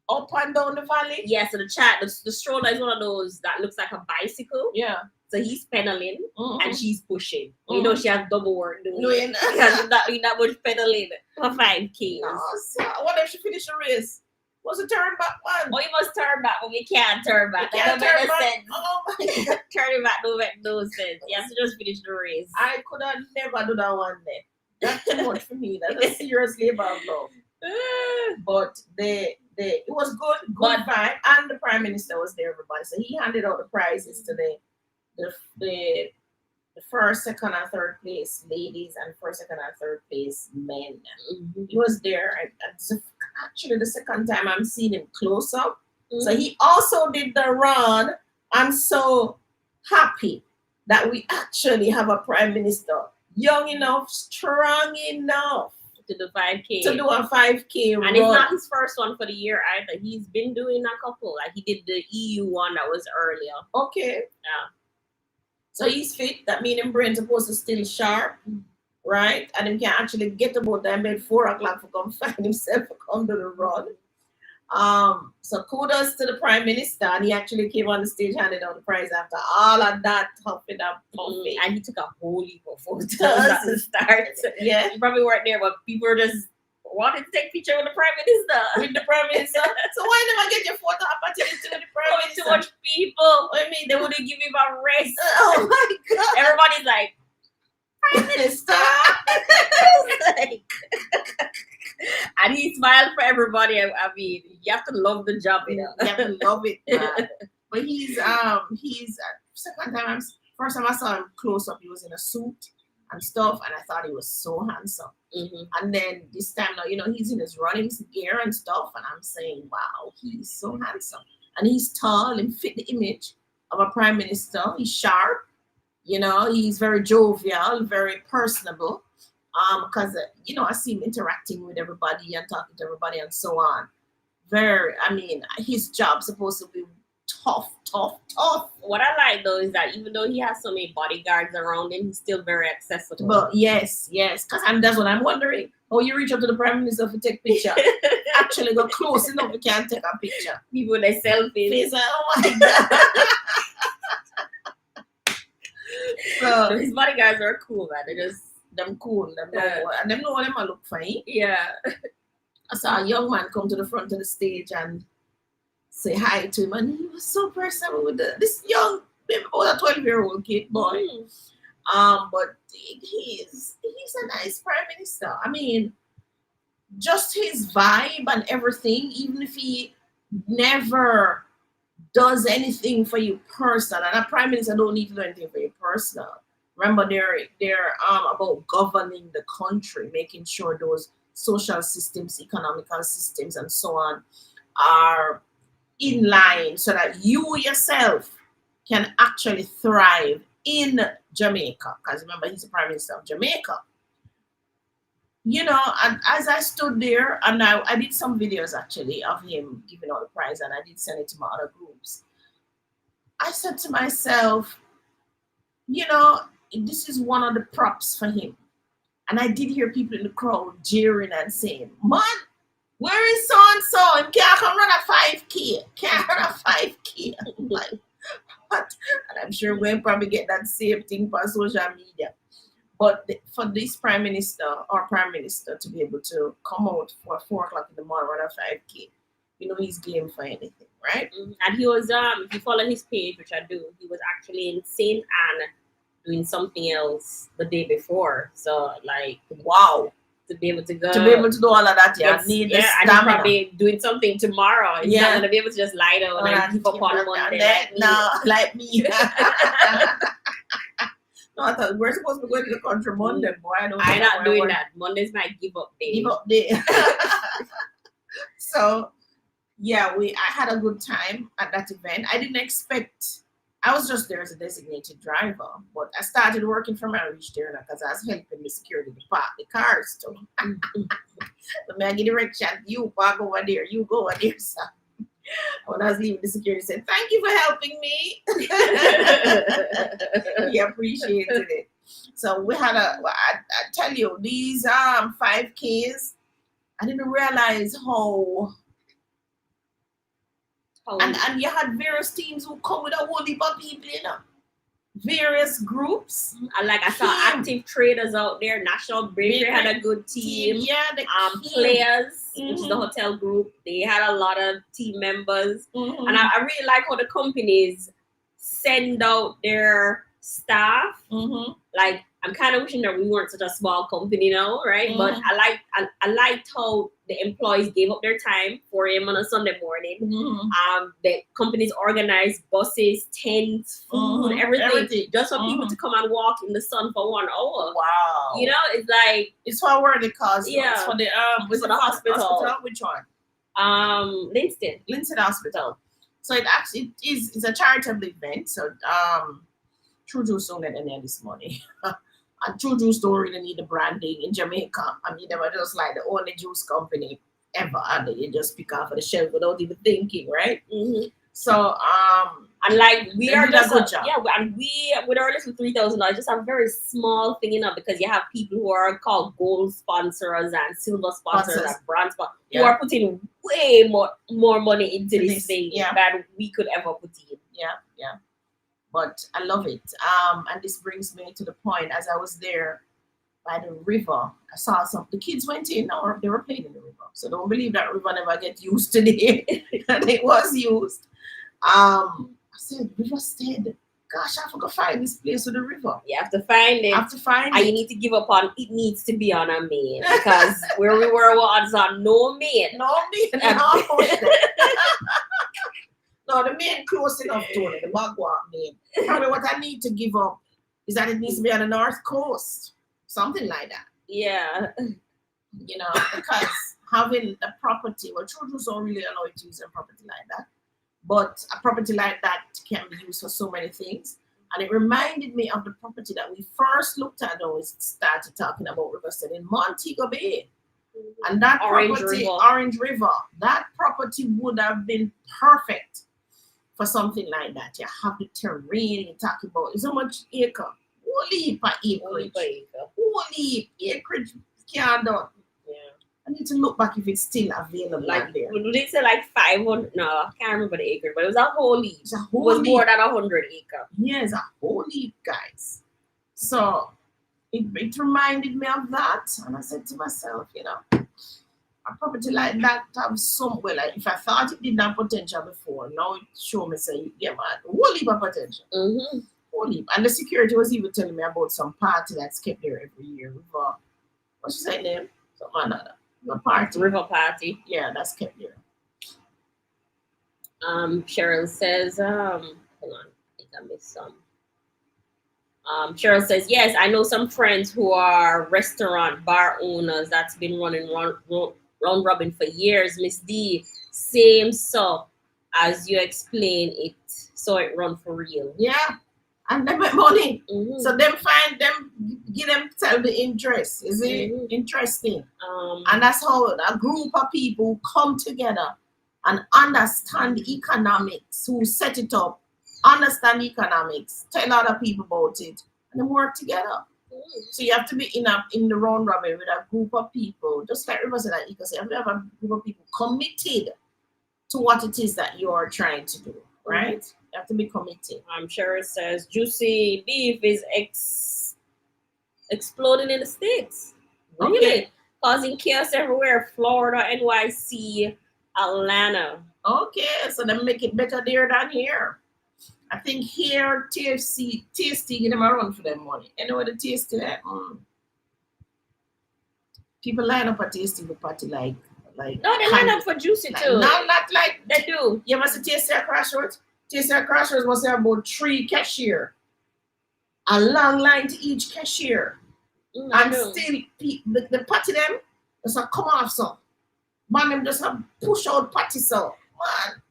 Up and down the valley? Yeah, so the stroller is one of those that looks like a bicycle. Yeah. So he's pedaling and she's pushing. Mm-hmm. You know, she has double work doing. No, it. Because that much pedaling for 5K. No, so what if she finished the race? What's the turn back one? Oh, you must turn back, but we can't turn back. You can't That don't turn make back. sense. Oh my God. Turning back don't make no sense. You have to just finish the race. I could have never do that one day. That's too much for me. That's a serious labor of love. But it was good vibe, and the Prime Minister was there, everybody. So he handed out the prizes to the first, second, and third place ladies and first, second, and third place men. He was there. Actually, the second time I'm seeing him close up. So he also did the run. I'm so happy that we actually have a Prime Minister young enough, strong enough to do 5K. To do a 5K run. And it's not his first one for the year either. He's been doing a couple. Like he did the EU one that was earlier. Okay. Yeah. So he's fit. That means his brain's supposed to still sharp, right? And he can actually get about that bed 4 o'clock to come find himself to come to the run. So kudos to the Prime Minister, and he actually came on the stage handing out the prize after all of that huffing up puffing. And he took a whole heap of photos at the start. Yeah, you probably weren't there, but people were just wanted to take a picture with the Prime Minister. With the Prime Minister. So why never get your photo opportunity with the Prime Minister? Too much people. I mean, they wouldn't give him a rest. Oh my God! Everybody's like, Prime Minister. Like, and he smiled for everybody. I mean, you have to love the job, you know. You have to love it, man. But he's first time I saw him close up, he was in a suit and stuff, and I thought he was so handsome. And then this time now, you know, he's in his running gear and stuff, and I'm saying, wow, he's so handsome. And he's tall and fit the image of a Prime Minister. He's sharp, you know, he's very jovial, very personable. Because you know, I see him interacting with everybody and talking to everybody and so on. I mean, his job's supposed to be tough. What I like though is that even though he has so many bodyguards around him, he's still very accessible. But yes, because that's what I'm wondering. How you reach out to the Prime Minister to take picture? Actually go close enough, you can't take a picture. People with their selfies. Oh my God. So his bodyguards are cool, man. They're just them cool, and them know what them look fine. Yeah. I saw a young man come to the front of the stage and say hi to him, and he was so personable with this young, maybe about a 12-year-old kid boy. But he's a nice Prime Minister. I mean, just his vibe and everything, even if he never does anything for you personal, and a Prime Minister don't need to do anything for you personal. Remember, they're about governing the country, making sure those social systems, economical systems, and so on are in line so that you yourself can actually thrive in Jamaica. Because remember, he's the Prime Minister of Jamaica. You know, and as I stood there, and I did some videos actually of him giving out the prize, and I did send it to my other groups. I said to myself, you know, this is one of the props for him. And I did hear people in the crowd jeering and saying, man, where is so-and-so? He can't run a 5K. Can't run a 5K. I'm like, what? And I'm sure we'll probably get that same thing for social media. But for this Prime Minister or Prime Minister to be able to come out for 4 o'clock in the morning run a 5K, you know, he's game for anything, right? And he was, if you follow his page, which I do, he was actually in St. Anne doing something else the day before. So, like, wow, to be able to go. To be able to do all of that, yeah. Need the and he's probably doing something tomorrow. He's not going to be able to just lie down and keep up on Monday. No, like me. No, I thought we're supposed to be going to the country Monday, boy. I'm not doing that. Monday's my give up day. Give up day. So, yeah, I had a good time at that event. I didn't expect. I was just there as a designated driver, but I started working from when I reached there because I was helping the security to park the cars too. The man get direction, you walk over there, you go over there. So when I was leaving, the security said, "Thank you for helping me." He appreciated it. So we had I tell you, these 5Ks, I didn't realize how. And you had various teams who come with a whole heap of people, various groups. And like I saw active traders out there. National Bakery had a good team. Yeah, the Players, which is the hotel group, they had a lot of team members. And I really like how the companies send out their staff. Like, I'm kind of wishing that we weren't such a small company now, right? But I liked how the employees gave up their time 4 a.m. on a Sunday morning. The companies organized buses, tents, food, everything, just for people to come and walk in the sun for 1 hour. Wow! It's like it's for where the cause. Yeah, it's for the for the hospital. Which one? Linston Hospital. So it actually it's a charitable event. So True Juice don't get any of this money. And True Juice don't really need the branding in Jamaica. I mean, they were just like the only juice company ever, and they just pick off of the shelf without even thinking, right? So and like we are just a good job. And we with our little $3,000 just a very small thing, because you have people who are called gold sponsors and silver sponsors and bronze sponsors who are putting way more money into this thing than we could ever put in. Yeah. But I love it. And this brings me to the point. As I was there by the river, I saw the kids went in, or they were playing in the river. So don't believe that river never get used today. And it was used. I said, River stayed. Gosh, I forgot to find this place with the river. You have to find it. And you need to give up on it needs to be on a main. Because where we were was on no main. No main. No, the main close enough to it, the Bagwalk main. Probably what I need to give up is that it needs to be on the north coast. Something like that. Yeah. Because having a property, well, children don't really allow you to use a property like that. But a property like that can be used for so many things. And it reminded me of the property that we first looked at when we started talking about Riverside in Montego Bay. And that Orange River, that property would have been perfect for something like that. You have the terrain you're talking about. It's so much acre. Holy acreage can't do. I need to look back if it's still available there. Did they say like 500? No, I can't remember the acre, but it was a whole heap. It was more than 100 acres. Yeah, it's a whole heap, guys. So it reminded me of that, and I said to myself, a property like that have somewhere. Like if I thought it didn't have potential before, now it show me say, yeah, man, whole heap of potential. Whole heap. And the security was even telling me about some party that's kept there every year. What's she say name? Something like that. River party. Yeah, that's kept there. Cheryl says, hold on, I think I missed some. Cheryl says, yes, I know some friends who are restaurant bar owners that's been running round robin for years. Miss D, same so as you explain it, so it run for real. Yeah. And they make money. So give themselves the interest. Is it interesting? And that's how a group of people come together and understand economics, who set it up, understand economics, tell other people about it, and then work together. So you have to be in the round robin with a group of people, just like River said, you have to have a group of people committed to what it is that you are trying to do, right? You have to be committed. I'm sure it says juicy beef is exploding in the States. Really? Causing chaos everywhere. Florida, NYC, Atlanta. Okay, so they make it better there than here. I think here, Tasty give them a run for their money. Anyway, the Tasty, people line up at Tasty for party like. No, they line up for Juicy too. No, not like they do. You must see Tasty at Crossroads. Tasty at Crossroads must have about 3 cashier. A long line to each cashier. And still, the party them just come off some. Man, them just have push out party so.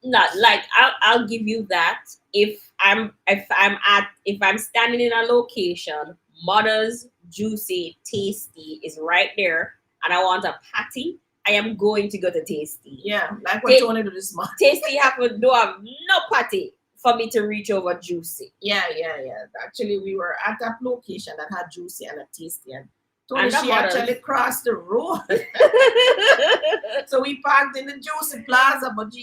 Not like I'll give you that if I'm standing in a location, Mother's Juicy Tasty is right there, and I want a patty. I am going to go to Tasty. Yeah, like what Tony do this month. Tasty have no patty for me to reach over Juicy. Yeah. Actually, we were at that location that had Juicy and a Tasty, and Tony, And she actually crossed the road. So we parked in the Juicy Plaza, but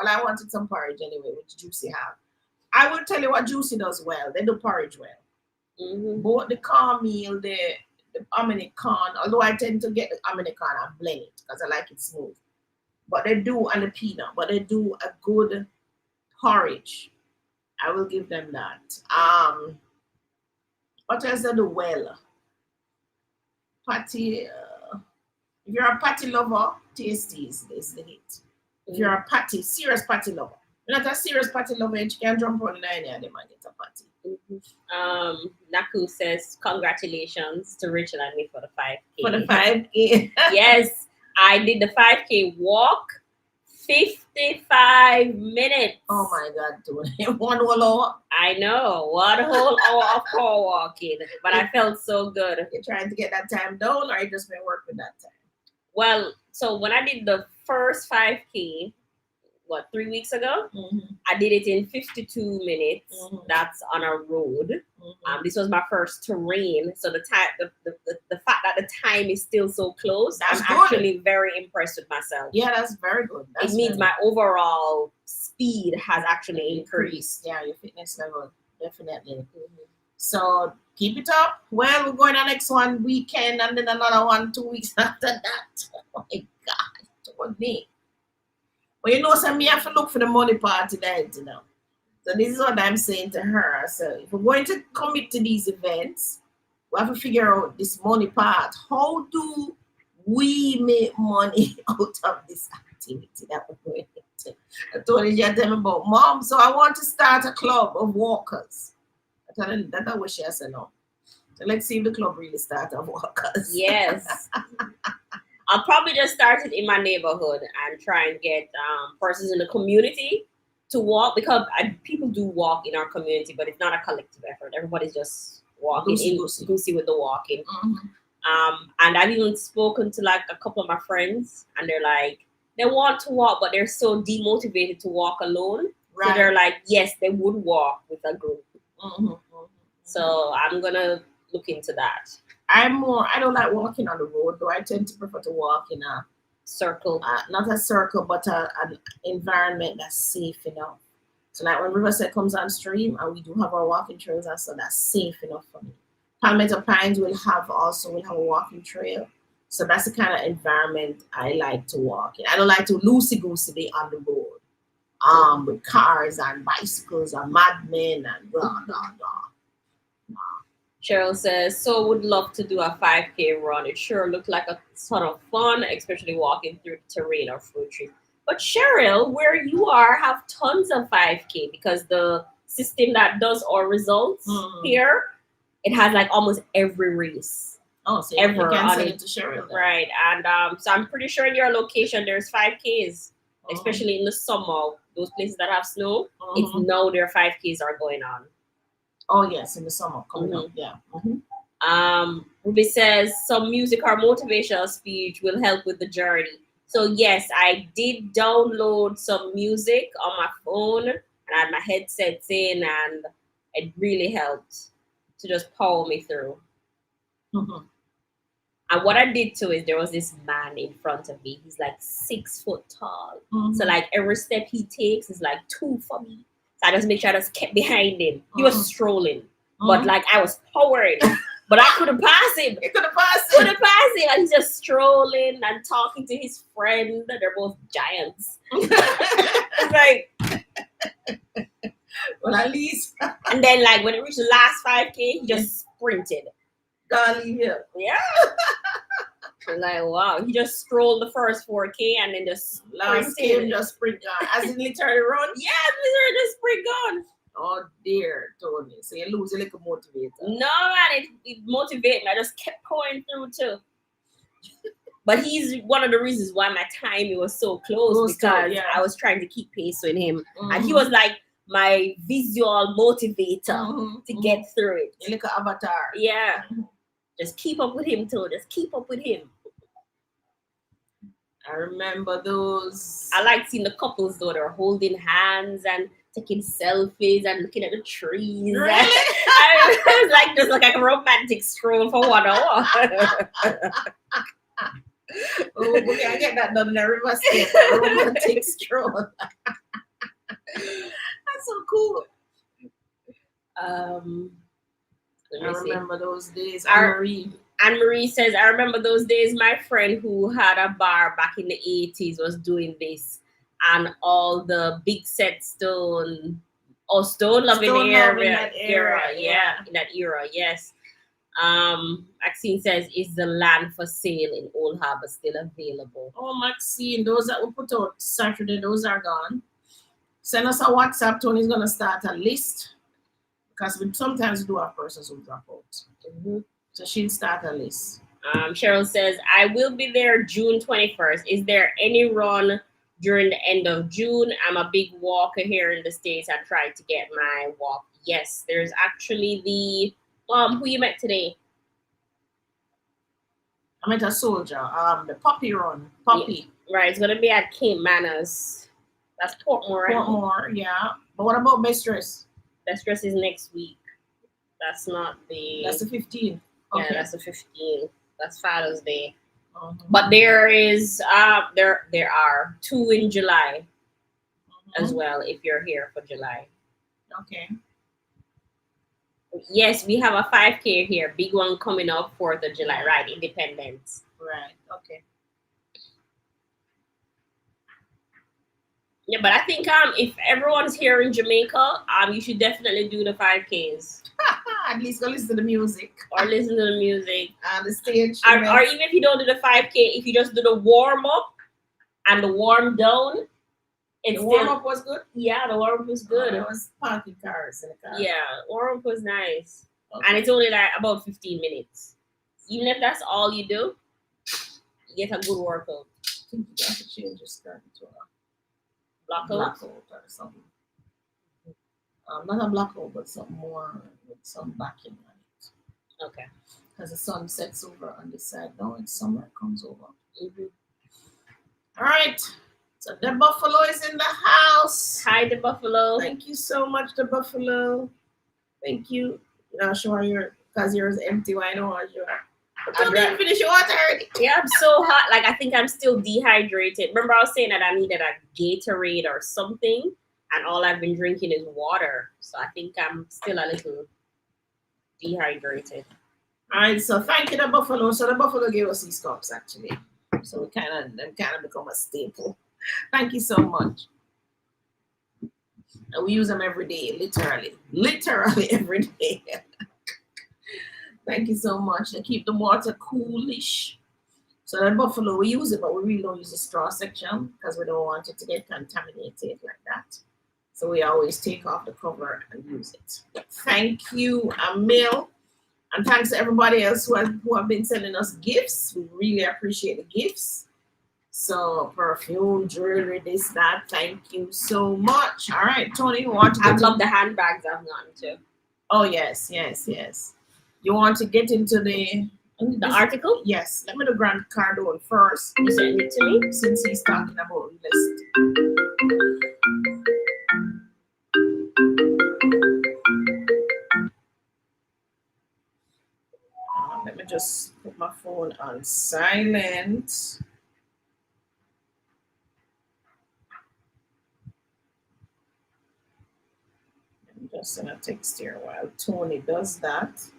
I wanted some porridge anyway, which Juicy have. I will tell you what Juicy does well. They do porridge well. Mm-hmm. Both the cornmeal, the American, although I tend to get the American and blend it because I like it smooth. But they do, and the peanut, but they do a good porridge. I will give them that. What else they do well? Patty, if you're a patty lover, Tasty is the hit. If you're a serious patty lover, you're not a serious patty lover, you can jump on the line and they might get a patty. Mm-hmm. Naku says congratulations to Rachel and me for the 5K. For the 5K. Yes, I did the 5K walk, 55 minutes. Oh my God, Tony. 1 whole hour. I know, 1 whole hour of core walking, but I felt so good. You're trying to get that time down, or you just been working that time? Well, so when I did the first 5K, 3 weeks ago, I did it in 52 minutes. That's on a road. This was my first terrain, so the time, the fact that the time is still so close, I'm actually very impressed with myself. Yeah, that's very good. It means my overall speed has actually increased. Yeah, your fitness level, definitely. So keep it up. Well, we're going to the next one weekend, and then another one 2 weeks after that. Oh my God, Tony. Well, so me have to look for the money part tonight, So this is what I'm saying to her. So if we're going to commit to these events, we have to figure out this money part. How do we make money out of this activity that we're going to? I told you tell me about, Mom, so I want to start a club of walkers. I told her that I wish she said no. So let's see if the club really starts of walkers. Yes. I'll probably just start it in my neighborhood and try and get persons in the community to walk, because people do walk in our community, but it's not a collective effort. Everybody's just walking goosey with the walking. And I've even spoken to like a couple of my friends, and they're like, they want to walk, but they're so demotivated to walk alone. Right. So they're like, yes, they would walk with a group. So I'm gonna look into that. I don't like walking on the road, though. I tend to prefer to walk in a circle. Not a circle, but an environment that's safe enough. So like when Riverside comes on stream, and we do have our walking trails, and so that's safe enough for me. Palmetto Pines will have a walking trail. So that's the kind of environment I like to walk in. I don't like to loosey-goosey be on the road. With cars and bicycles and madmen and blah, blah, blah. Cheryl says, so would love to do a 5K run. It sure looked like a ton of fun, especially walking through terrain or fruit trees. But Cheryl, where you are, have tons of 5K, because the system that does our results here, it has like almost every race. Oh, so ever you can send it to Cheryl. Then. Right. And so I'm pretty sure in your location there's 5Ks, especially in the summer, those places that have snow. It's now their 5Ks are going on. Oh yes, in the summer coming up, yeah. Ruby says some music or motivational speech will help with the journey. So yes, I did download some music on my phone and I had my headsets in, and it really helped to just power me through. And what I did too is there was this man in front of me. He's like 6 foot tall. So like every step he takes is like 2 for me. So I just make sure I just kept behind him. He was strolling, but like I was powering, but I couldn't pass him. You couldn't pass him. And he's just strolling and talking to his friend. They're both giants. It's like, well, at least. And then like when it reached the last 5K, he just sprinted. Golly, yeah. Like wow, he just strolled the first 4K and then just last game just sprint gone. As in literally run? Yeah, literally just sprint gone. Oh dear, Tony. So you lose a little motivator. No man, it motivated me. I just kept going through too. But he's one of the reasons why my timing was so close because I was trying to keep pace with him. And he was like my visual motivator to get through it. Like an avatar. Yeah. Just keep up with him too. Just keep up with him. I remember those. I like seeing the couples though. They're holding hands and taking selfies and looking at the trees. Really? I was like just like a romantic stroll for 1 hour. Oh, okay, I get that done in a river state. A romantic stroll. That's so cool. I remember those days. Anne-Marie says, I remember those days my friend who had a bar back in the 80s was doing this. And all the big set stone loving era. Yeah, in that era, yes. Maxine says, is the land for sale in Old Harbor still available? Oh, Maxine, those that we put out Saturday, those are gone. Send us a WhatsApp. Tony's going to start a list because we sometimes do have persons who drop out. So she'll start a list. Cheryl says, I will be there June 21st. Is there any run during the end of June? I'm a big walker here in the States. I tried to get my walk. Yes, there's actually the who you met today? I met a soldier. The Puppy Run. Puppy. Yeah. Right, it's gonna be at Cape Manners. That's Portmore, right? Portmore, yeah. But what about Mistress? Mistress is next week. That's not the. That's the 15th. Okay. Yeah, that's the 15th. That's Father's Day. But there is there are 2 in July as well if you're here for July. Okay. Yes, we have a 5K here. Big one coming up 4th of July, right? Independence. Right. Okay. Yeah, but I think if everyone's here in Jamaica, you should definitely do the 5Ks. At least go listen to the music. Or listen to the music. And the stage. Or even if you don't do the 5K, if you just do the warm up and the warm down. The warm up was good? Yeah, the warm up was good. It was parking cars in the car. Yeah, warm up was nice. Okay. And it's only like about 15 minutes. Even if that's all you do, you get a good workout. I think you have to change your skirt to a blackout or something. Not a blackout, but something more with some backing on it. Okay. Because the sun sets over on this side. Now it's summer, it comes over. All right. So the Buffalo is in the house. Hi, the Buffalo. Thank you so much, the Buffalo. Thank you. You're not sure because yours is empty. Why don't you? I didn't finish your water already. Yeah, I'm so hot. Like, I think I'm still dehydrated. Remember, I was saying that I needed a Gatorade or something, and all I've been drinking is water. So I think I'm still a little dehydrated. All right, so thank you, the Buffalo. So the Buffalo gave us these cups, actually. So we kind of become a staple. Thank you so much. And we use them every day, literally every day. Thank you so much. They keep the water coolish. So that Buffalo, we use it, but we really don't use the straw section because we don't want it to get contaminated like that. So we always take off the cover and use it. Thank you, Emil. And thanks to everybody else who have been sending us gifts. We really appreciate the gifts. So perfume, jewelry, this, that. Thank you so much. All right, Tony, you want to I love the handbags I've gotten too. Oh, yes. You want to get into the article? Yes. Let me do Grant Cardone first. You send it to me? Since he's talking about list. Let me just put my phone on silent. I'm just gonna text here while Tony does that.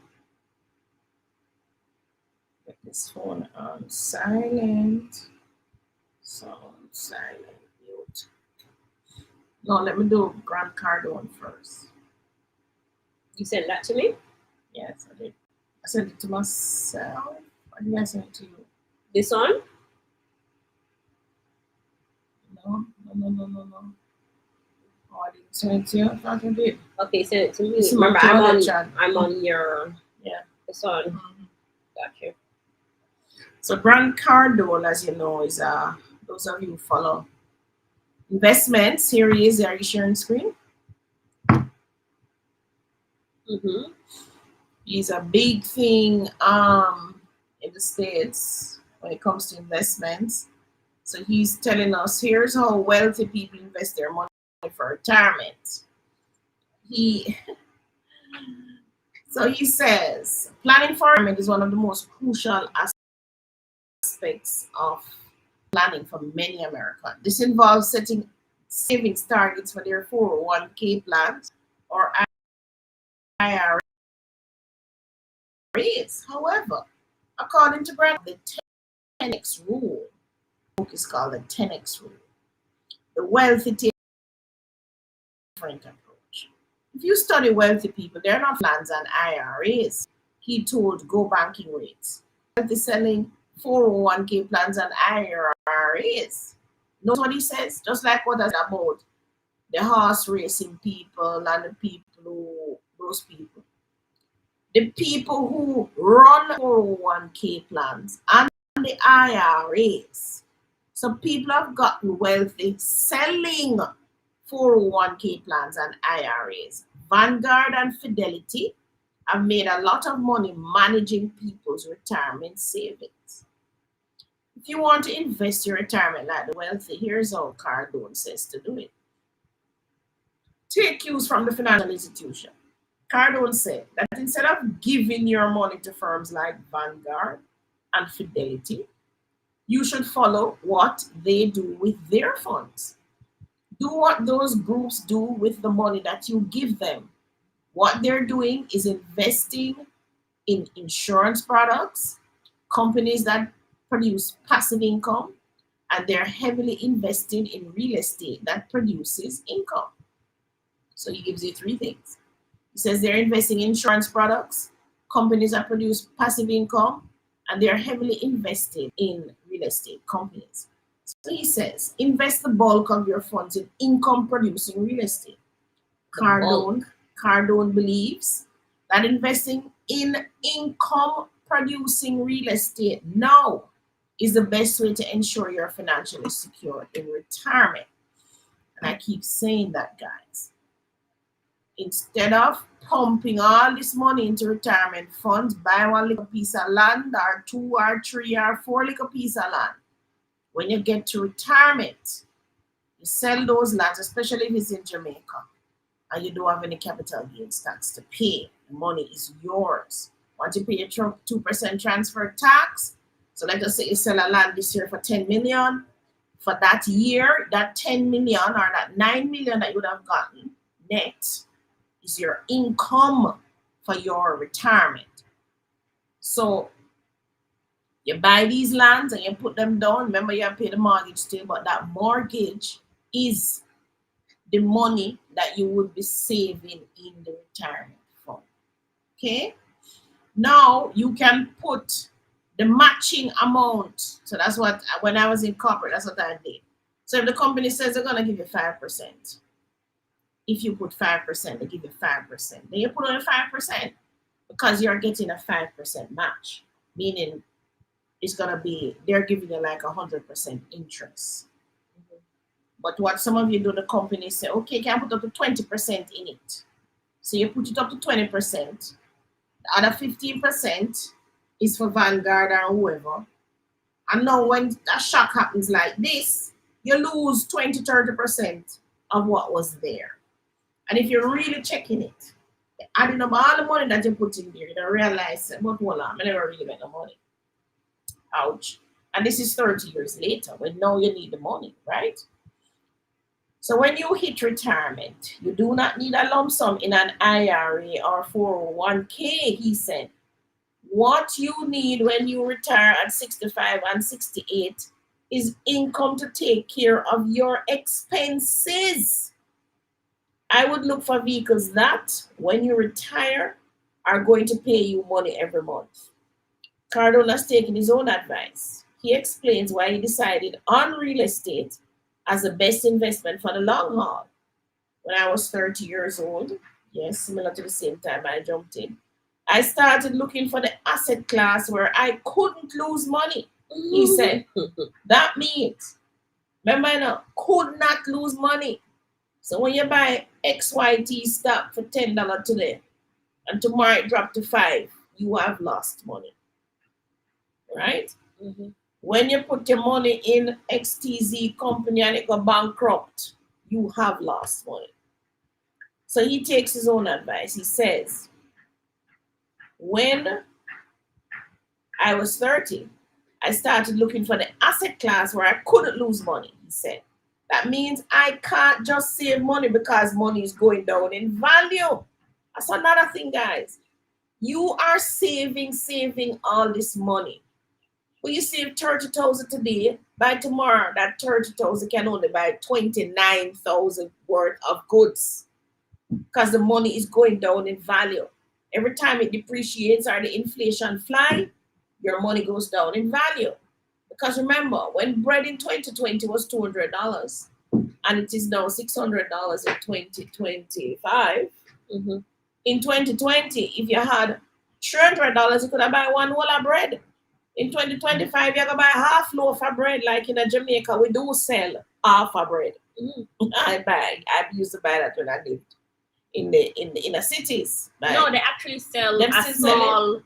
Put this phone on silent. Silent mute. No, let me do Grant Cardone first. You sent that to me? Yes, I did. I sent it to myself. Or did I send it to you? This one? No. Oh, I didn't send it to you. I thought I did. Okay, send it to me. Remember, I'm on your. Yeah. This one. Got you. So Grant Cardone, as you know, is those of you who follow investments. Here he is. Are you sharing screen? Mm-hmm. He's a big thing in the States when it comes to investments. So he's telling us here's how wealthy people invest their money for retirement. He So he says planning for retirement is one of the most crucial aspects of planning for many Americans. This involves setting savings targets for their 401k plans or IRAs. However, according to Grant, the 10x rule, the book is called the 10x rule. The wealthy take a different approach. If you study wealthy people, they're not plans and IRAs. He told Go Banking Rates. Wealthy selling 401k plans and IRAs. Notice what he says, just like what I said about the horse racing people and the people who, those people. The people who run 401k plans and the IRAs. So people have gotten wealthy selling 401k plans and IRAs. Vanguard and Fidelity have made a lot of money managing people's retirement savings. If you want to invest your retirement like the wealthy, here's how Cardone says to do it. Take cues from the financial institution. Cardone said that instead of giving your money to firms like Vanguard and Fidelity, you should follow what they do with their funds. Do what those groups do with the money that you give them. What they're doing is investing in insurance products, companies that produce passive income, and they're heavily investing in real estate that produces income. So he gives you three things. He says they're investing in insurance products, companies that produce passive income, and they're heavily invested in real estate companies. So he says invest the bulk of your funds in income producing real estate. Cardone believes that investing in income producing real estate now is the best way to ensure you're financially secure in retirement. And I keep saying that, guys. Instead of pumping all this money into retirement funds, buy one little piece of land or two or three or four little piece of land. When you get to retirement, you sell those lands, especially if it's in Jamaica, and you don't have any capital gains tax to pay. The money is yours. Once you pay your 2% transfer tax, so let us say you sell a land this year for 10 million. For that year, that 10 million or that 9 million that you would have gotten net is your income for your retirement. So you buy these lands and you put them down. Remember, you have to pay the mortgage still, but that mortgage is the money that you would be saving in the retirement fund. Okay? Now you can put the matching amount. So that's what, when I was in corporate, that's what I did. So if the company says they're going to give you 5%, if you put 5%, they give you 5%. Then you put on 5% because you're getting a 5% match, meaning it's going to be, they're giving you like 100% interest. But what some of you do, the companies say, okay, can I put up to 20% in it? So you put it up to 20%. The other 15% is for Vanguard or whoever. And now when a shock happens like this, you lose 20-30% of what was there. And if you're really checking it, adding up all the money that you put in there, you realize, but hold on, I never really made the money. Ouch. And this is 30 years later, when now you need the money, right? So when you hit retirement, you do not need a lump sum in an IRA or 401k, he said. What you need when you retire at 65 and 68 is income to take care of your expenses. I would look for vehicles that, when you retire, are going to pay you money every month. Cardone has taken his own advice. He explains why he decided on real estate as the best investment for the long haul. When I was 30 years old, yes, similar to the same time I jumped in, I started looking for the asset class where I couldn't lose money. He said, that means, remember now, could not lose money. So when you buy XYT stock for $10 today, and tomorrow it dropped to 5, you have lost money. Right? Mm-hmm. When you put your money in XTZ company and it go bankrupt, you have lost money. So he takes his own advice. He says, when I was 30, I started looking for the asset class where I couldn't lose money, he said. That means I can't just save money because money is going down in value. That's another thing, guys. You are saving all this money. When you save 30,000 today, by tomorrow, that 30,000 can only buy 29,000 worth of goods because the money is going down in value. Every time it depreciates or the inflation fly, your money goes down in value. Because remember, when bread in 2020 was $200 and it is now $600 in 2025, Mm-hmm. in 2020, if you had $300, you could have buy one whole of bread. In 2025, you can buy half loaf of bread, like in Jamaica, we do sell half of bread. Mm-hmm. I used to buy that when I lived in the inner cities. Like, No, they actually sell them a still sell small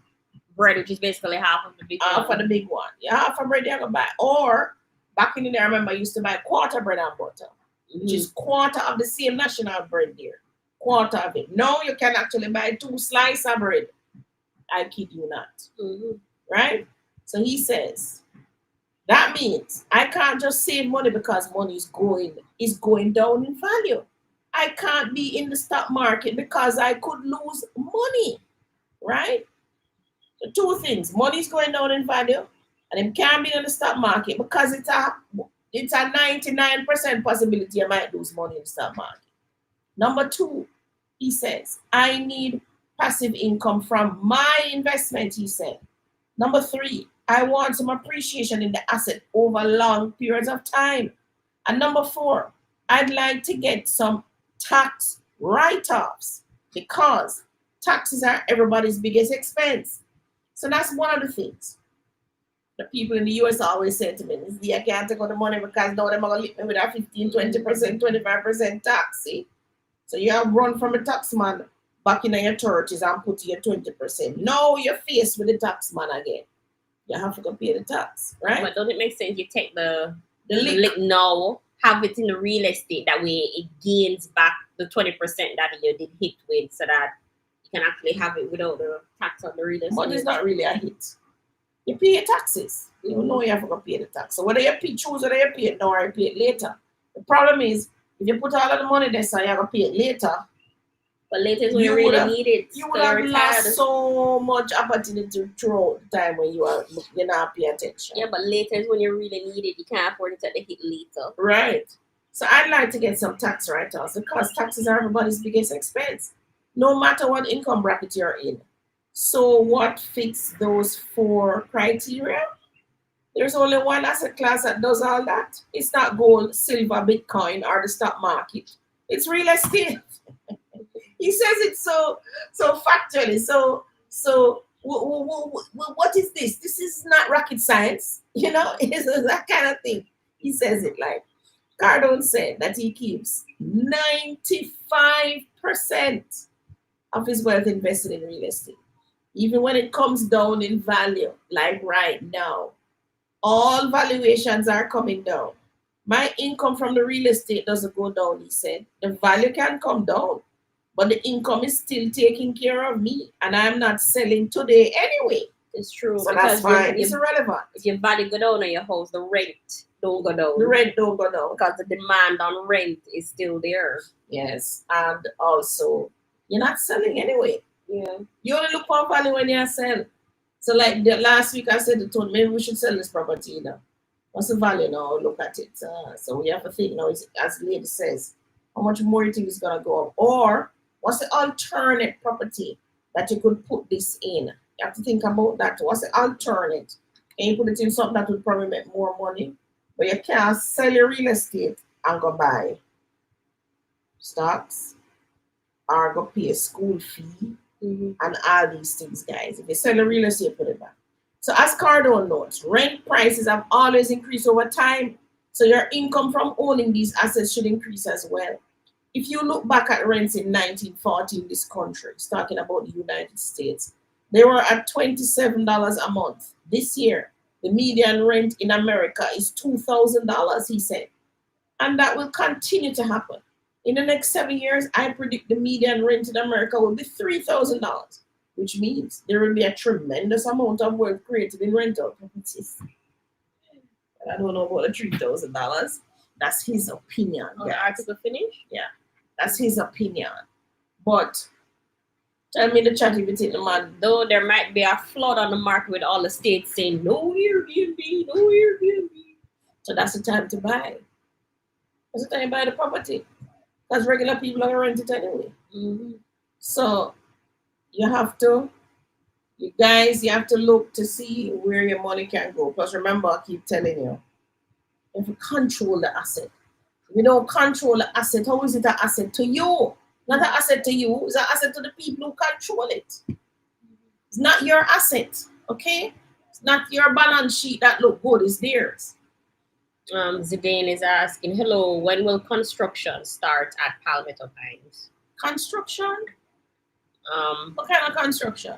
bread, which is basically half of the big half one. of the big one. Yeah, half of bread you can buy. Or back in the day, I remember I used to buy quarter bread and butter, which is quarter of the same national bread there. Quarter of it. Now you can actually buy 2 slices of bread. I kid you not. Mm-hmm. Right? So he says, that means I can't just save money because money is going down in value. I can't be in the stock market because I could lose money. Right? So 2 things. Money is going down in value, and it can't be in the stock market because it's a 99% possibility I might lose money in the stock market. Number 2, he says, I need passive income from my investment, he said. Number 3, I want some appreciation in the asset over long periods of time. And number 4, I'd like to get some tax write-offs because taxes are everybody's biggest expense. So that's one of the things the people in the US always say to me, I can't take out the money because now they're going to hit me with a 15, 20%, 25% tax. See? So you have run from a tax man back in your 30s and put your 20%. Now you're faced with the tax man again. You have to go pay the tax, right? But don't it make sense? You take the lick. lick now, have it in the real estate. That way it gains back the 20% that you did hit with, so that you can actually have it without the tax on the real estate. Money is not really a hit. You pay your taxes. You know you have to go pay the tax. So whether you choose whether you pay it now or you pay it later. The problem is, if you put all of the money there, so you have to pay it later. But later is when you really need it. You would have lost so much opportunity throughout the time when you're not paying attention. Yeah, but later is when you really need it. You can't afford it at the hit later. Right. So I'd like to get some tax write-offs because taxes are everybody's biggest expense, no matter what income bracket you're in. So what fits those 4 criteria? There's only one asset class that does all that. It's not gold, silver, Bitcoin, or the stock market. It's real estate. He says it so factually. So what is this? This is not rocket science. You know, it's that kind of thing. He says it like Cardone said that he keeps 95% of his wealth invested in real estate. Even when it comes down in value, like right now, all valuations are coming down. My income from the real estate doesn't go down, he said. The value can come down, but the income is still taking care of me, and I'm not selling today anyway. It's true. So that's fine. It's irrelevant. If your value go down on your house, the rent don't go down. The rent don't go down. Because the demand on rent is still there. Yes. And also, you're not selling anyway. Yeah. You only look for value when you sell. So like the last week I said to Tony, maybe we should sell this property, you know. What's the value now? Look at it. So we have to think now, as the lady says, how much more you think is going to go up? Or what's the alternate property that you could put this in? You have to think about that. What's the alternate? Can you put it in something that would probably make more money? But you can't sell your real estate and go buy stocks or go pay a school fee and all these things, guys. If you sell your real estate, put it back. So as Cardone notes, rent prices have always increased over time. So your income from owning these assets should increase as well. If you look back at rents in 1940 in this country, it's talking about the United States, they were at $27 a month. This year, the median rent in America is $2,000, he said. And that will continue to happen. In the next 7 years, I predict the median rent in America will be $3,000, which means there will be a tremendous amount of wealth created in rental properties. I don't know about the $3,000. That's his opinion. Oh, the article finished? Yeah, that's his opinion. But tell me the chat if you think the man. Though there might be a flood on the market with all the states saying no Airbnb, no Airbnb. So that's the time to buy. That's the time to buy the property. Because regular people are going to rent it anyway. Mm-hmm. So you have to, you guys, you have to look to see where your money can go. Plus remember, I keep telling you, you have to control the asset. If you don't control the asset, how is it an asset to you? Not an asset to you, it's an asset to the people who control it. It's not your asset, okay? It's not your balance sheet that look good, it's theirs. Zidane is asking, hello, when will construction start at Palmetto Pines? Construction? What kind of construction?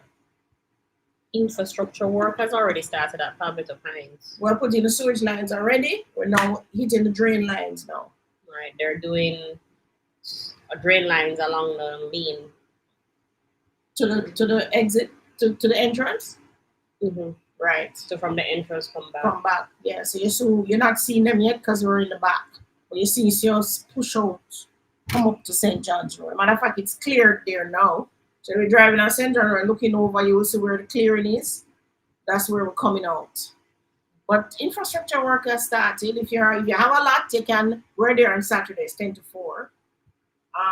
Infrastructure work has already started at Palmetto Pines. We're putting the sewage lines already. We're now hitting the drain lines now. Right, they're doing drain lines along the lane. To the exit, to the entrance? Mm-hmm. Right. So from the entrance come back. Come back, yeah. So you're not seeing them yet because we're in the back. But you see us push out, come up to St. John's Road. Matter of fact, it's cleared there now. So we're driving on St. John's Road, looking over, you will see where the clearing is. That's where we're coming out. But infrastructure work has started. If you have a lot, you can. We're there on Saturdays, 10 to 4.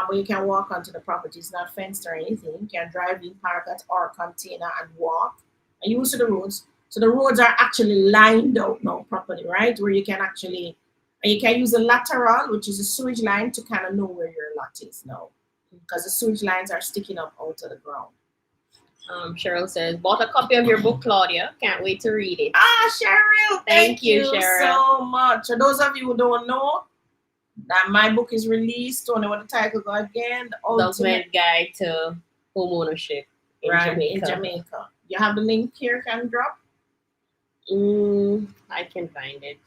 But you can walk onto the property. It's not fenced or anything. You can drive in, park at our container and walk. And you will see the roads. So the roads are actually lined out now properly, right? Where you can actually, and you can use a lateral, which is a sewage line, to kind of know where your lot is now. Because the sewage lines are sticking up out of the ground. Cheryl says, bought a copy of your book, Claudia. Can't wait to read it. Ah, Cheryl, thank you Cheryl. so much. For those of you who don't know, that my book is released. Don't know what the title go again. The Ultimate Guide to Homeownership in Jamaica. You have the link here, can drop? I can find it.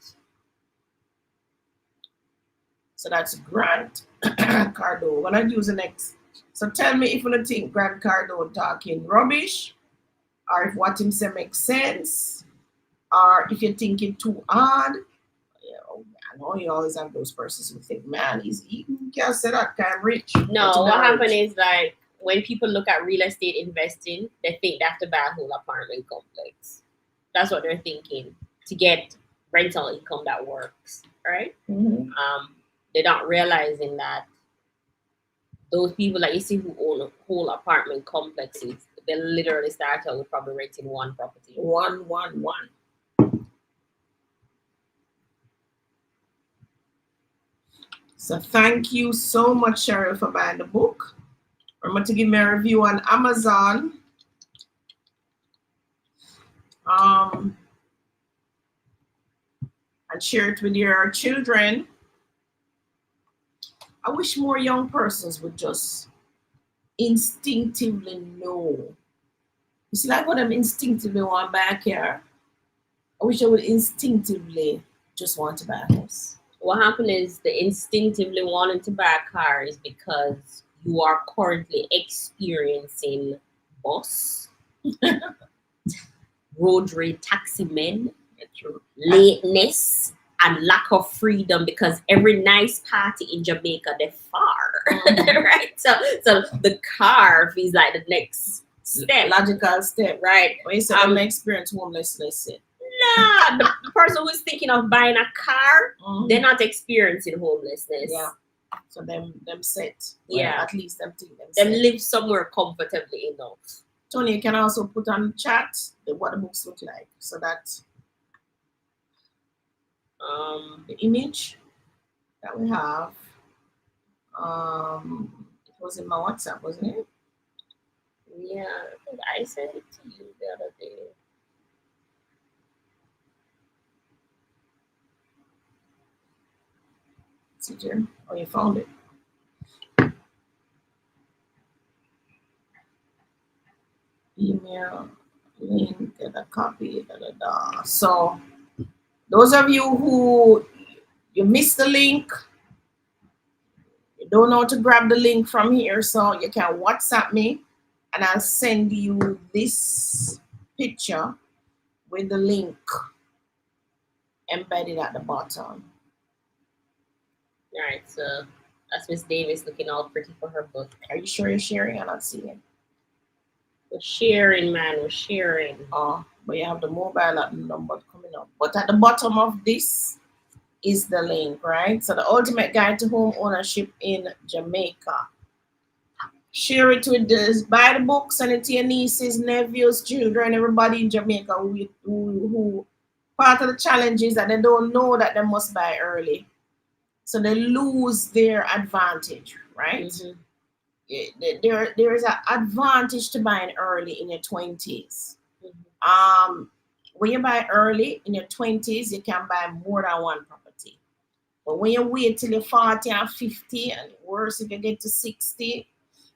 So that's Grant Cardone. When I use the next. So tell me if you think Grant Cardone talking rubbish, or if what him say makes sense, or if you think it too hard. You know, I know you always have those persons who think, man, he can't say that kind of rich. No, what happened is like when people look at real estate investing, they think they have to buy a whole apartment complex. That's what they're thinking to get rental income that works, right? Mm-hmm. They're not realizing that those people that you see who own whole apartment complexes, they literally start out with probably renting one property. One. So thank you so much, Cheryl, for buying the book. Remember to give me a review on Amazon. And share it with your children. I wish more young persons would just instinctively know. You see, like what I'm instinctively want back here. I wish I would instinctively just want to buy a house. What happened is the instinctively wanting to buy a car is because you are currently experiencing bus, road rage taxi men, lateness, and lack of freedom because every nice party in Jamaica, they're far, right? So the car feels like the next step. Logical step. Right. When you say I'm experience homelessness. Nah, the person who's thinking of buying a car, they're not experiencing homelessness. Yeah. So them set. Yeah. Well, at least them think them live somewhere comfortably enough. Tony, you can also put on chat what the books look like. So that the image that we have. It was in my WhatsApp, wasn't it? Yeah, I think I sent it to you the other day. See there? Oh, you found it. Email link and a copy. So those of you who you missed the link, you don't know how to grab the link from here, so you can WhatsApp me and I'll send you this picture with the link embedded at the bottom. All right, so that's Miss Davis looking all pretty for her book. Are you sure you're sharing? I'm not seeing it. We're sharing, man. We're sharing. Oh, but you have the mobile number coming up. But at the bottom of this is the link, right? So the ultimate guide to home ownership in Jamaica. Share it with this. Buy the book, send it to your nieces, nephews, children, everybody in Jamaica who part of the challenge is that they don't know that they must buy early. So they lose their advantage, right? Mhm. There is an advantage to buying early in your 20s. Mhm. When you buy early in your 20s, you can buy more than one property. But when you wait till you're 40 and 50, and worse if you get to 60,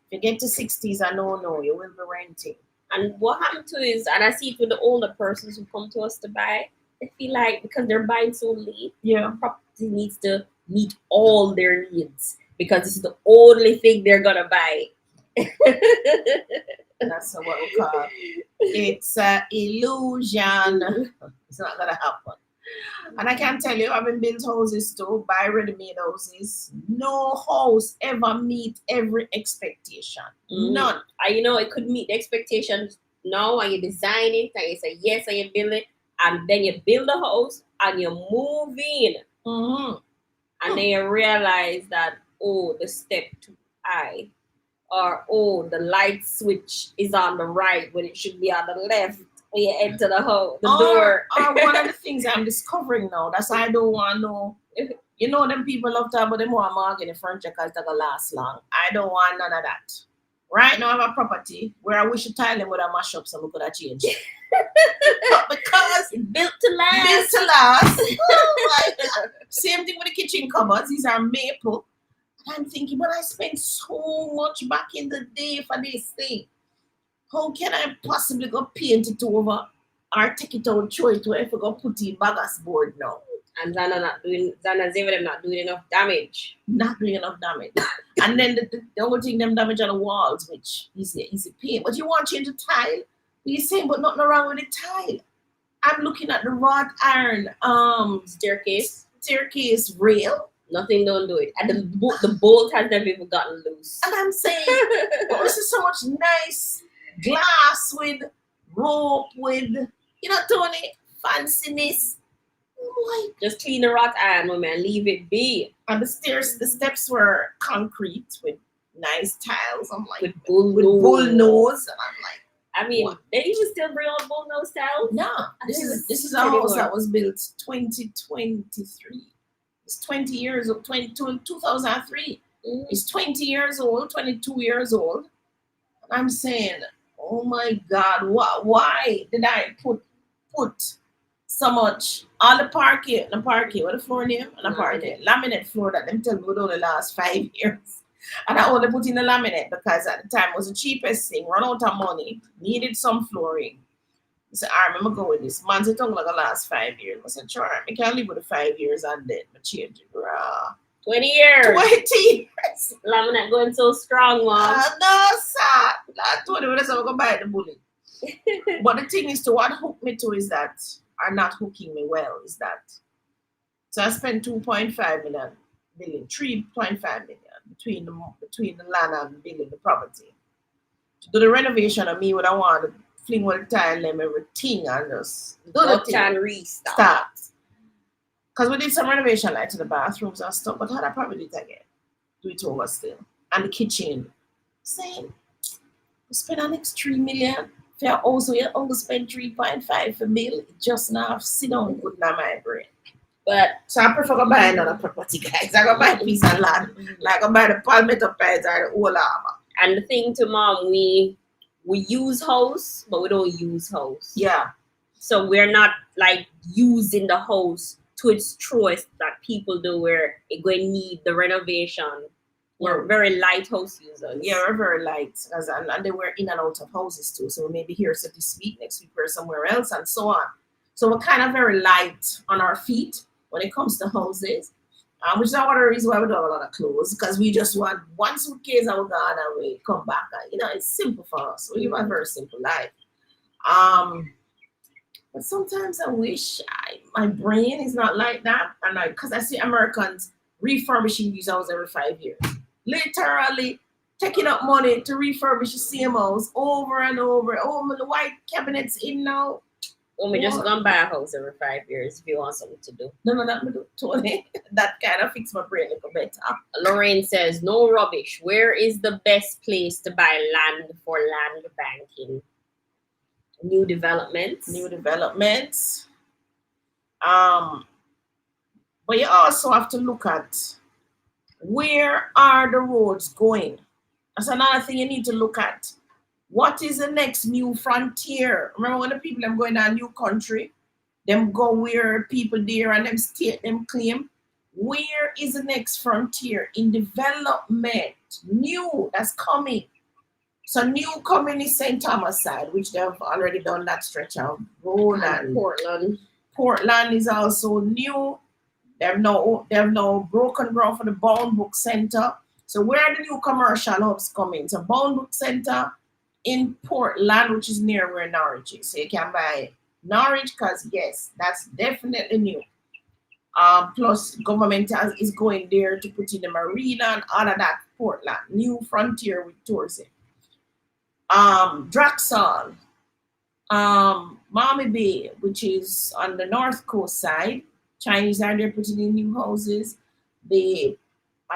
if you get to 60s, I don't know, you will be renting. And what happened to is, and I see it with the older persons who come to us to buy, they feel like because they're buying so late, Yeah. property needs to meet all their needs because this is the only thing they're gonna buy. That's what we call it's an illusion. It's not gonna happen. And I can tell you, having built houses too, buy ready-made houses, no house ever meet every expectation. None. And you know, it could meet the expectations now and you design it and you say yes and you build it, and then you build a house and you move in. Mm-hmm. And then you realize that, oh, the step too high, or oh, the light switch is on the right when it should be on the left when you enter the house, the door. Or one of the things I'm discovering now, that's why I don't want to know. You know, them people love to about them want market the furniture because it's gonna last long. I don't want none of that. Right now I have a property where I wish to tile them with a mash up so we could have changed. Because It's built to last. built to last. Oh my God. Same thing with the kitchen cupboards. These are maple. And I'm thinking, but I spent so much back in the day for this thing. How can I possibly go paint it over or take it out, throw it away if I go put in bagasse board now? And Zana Zeva them not doing enough damage. Not doing enough damage. And then the only thing them damage on the walls, which is easy paint. But you want to change the tile? You're saying, but nothing wrong with the tile. I'm looking at the wrought iron Staircase, rail. nothing don't do it. And the bolt has never even gotten loose. And I'm saying, oh, this is so much nice glass with rope with, you know, Tony, fanciness. Oh my. Just clean the wrought iron, woman, and leave it be. And the steps were concrete with nice tiles. I'm like, With bull bull nose. And I'm like, I mean, what? they even still bring on bull nose tiles. no, this is a house that was built 2023. It's 20 years old, 2003. It's 20 years old, 22 years old. And I'm saying, oh my God, why did I put so much on the parquet, what the floor name? And the parquet, laminate floor that them tell me would only last 5 years. And I only put in the laminate because at the time it was the cheapest thing, run out of money, needed some flooring. So I remember going with this. Man, it took like the last 5 years. I said, sure, I can't live with the 5 years and then I change it. 20 years. 20 years. Laminate going so strong, man. No, sir. Not 20 minutes, I'm going to buy the bullet. But the thing is, to what hooked me to is that, are not hooking me well, is that. So I spent 2.5 million, 3.5 million between the land and building the property. To do the renovation of me, what I want to fling with the tile and everything and just do the thing. And restart. Because we did some renovation like to the bathrooms and stuff, but how I probably did it again. Do it over still. And the kitchen. Saying, we spend an next 3 million. Fair also, you only spend 3.5 for bill. Just now sit down good in my brain. But so I prefer to buy another property, guys. I go buy a piece of land. Like I buy the Palmetto Pines or the Old Armor. And the thing to mom, we use house, but we don't use house. Yeah. So we're not like using the house to its truest that people do where it going to need the renovation. We're very light house users. Yeah, we're very light, and they were in and out of houses too. So maybe here so this week, next week we're somewhere else, and so on. So we're kind of very light on our feet when it comes to houses, which is one of the reasons why we don't have a lot of clothes, because we just want one suitcase and we're gone and we come back. And, it's simple for us. We live a very simple life. But sometimes I wish my brain is not like that, and because I see Americans refurbishing these houses every 5 years, literally taking up money to refurbish the same house over and over. Oh, the white cabinets in now. Well, we just gonna buy a house every 5 years if you want something to do. No, that me do, Tony. That kind of fix my brain a little better. Lorraine says, no rubbish. Where is the best place to buy land for land banking? New developments. But you also have to look at where are the roads going. That's another thing you need to look at. What is the next new frontier? Remember when the people them going to a new country, them go where people there and them state them claim. Where is the next frontier in development? New that's coming. So new coming is St. Thomas side, which they've already done that stretch of road, and Portland. Portland is also new. They've no broken ground for the Bound Book Center. So where are the new commercial hubs coming? So Bound Book Center in Portland, which is near where Norwich is. So you can buy Norwich because yes, that's definitely new. Plus government is going there to put in the marina and all of that. Portland, new frontier with tourism. Draxall, Miami Bay, which is on the north coast side. Chinese are there putting in new houses. The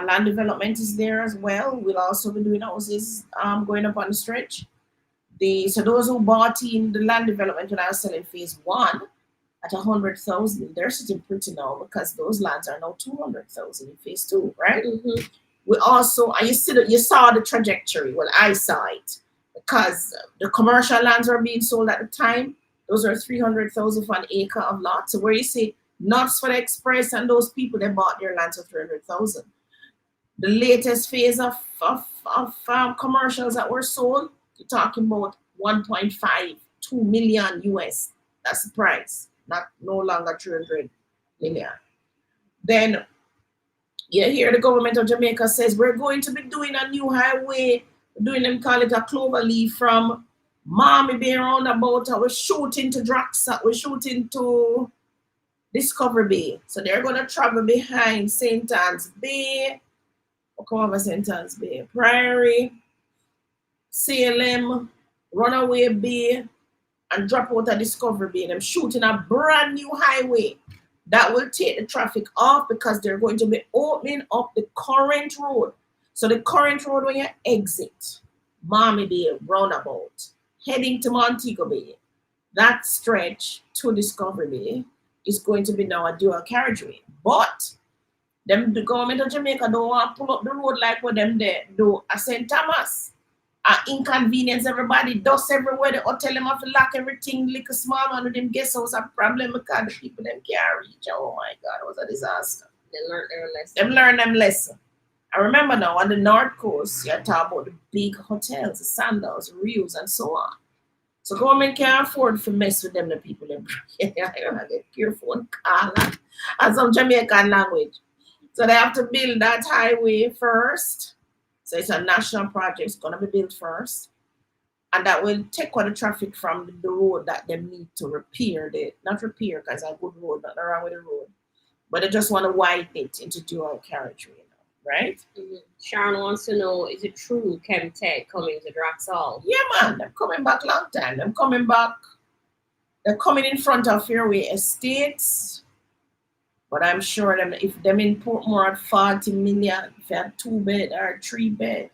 land development is there as well. We'll also be doing houses going up on the stretch. So those who bought in the land development when I was selling phase 1 at 100,000, they're sitting pretty now because those lands are now 200,000 in phase 2, right? Mm-hmm. We also, and you saw the trajectory. Well, I saw it because the commercial lands were being sold at the time. Those are 300,000 for an acre of lot. So where you see Nuts for the Express and those people, they bought their lands for 300,000. The latest phase of commercials that were sold, you're talking about 1.5, 2 million US. That's the price, no longer 300 million. Then you hear the government of Jamaica says we're going to be doing a new highway, them call it a clover leaf from Miami Bay roundabout. We're shooting to Draxall, we're shooting to Discovery Bay. So they're going to travel behind St. Anne's Bay, come over St. Anne's Bay, Prairie, Salem, Runaway Bay, and drop out at Discovery Bay. They're shooting a brand new highway that will take the traffic off because they're going to be opening up the current road. So the current road when you exit Miami Bay roundabout, heading to Montego Bay, that stretch to Discovery Bay is going to be now a dual carriageway. But the government of Jamaica don't want to pull up the road like what them there do at St. Thomas. Inconvenience everybody, dust everywhere. The hotel them have to lock everything, lick a small one of them guest house a problem because the people them can't reach. Oh my God, it was a disaster. They learned their lesson. Them learn them lesson. I remember now on the North Coast, you talk about the big hotels, the Sandals, Rios, and so on. So government can't afford to mess with them, the people. Them. I get careful and call and some Jamaican language. So they have to build that highway first. So it's a national project. It's going to be built first. And that will take all the traffic from the road that they need to repair. Not repair because it's a good road, nothing wrong with the road. But they just want to widen it into dual carriageway now, right? Mm-hmm. Sharon wants to know, is it true Chemtech coming to Draxall? Yeah, man. They're coming back long time. They're coming back. They're coming in front of Fairway Estates. But I'm sure them if them in Portmore at 40 million, if you have 2 bed or 3 bed,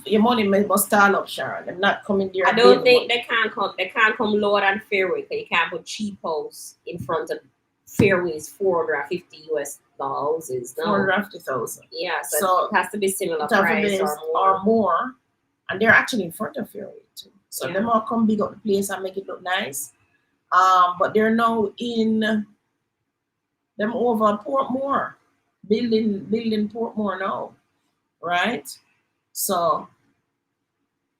your money must stall up, Sharon. I'm not coming there. I don't think they can't come. They can't come lower than Fairway because you can't put cheap house in front of Fairway's $450 houses. No. 450,000. Yeah, so it has to be similar price or more. And they're actually in front of Fairway too. So them all come big up the place and make it look nice. But they're now in Them over Portmore, building Portmore now, right? So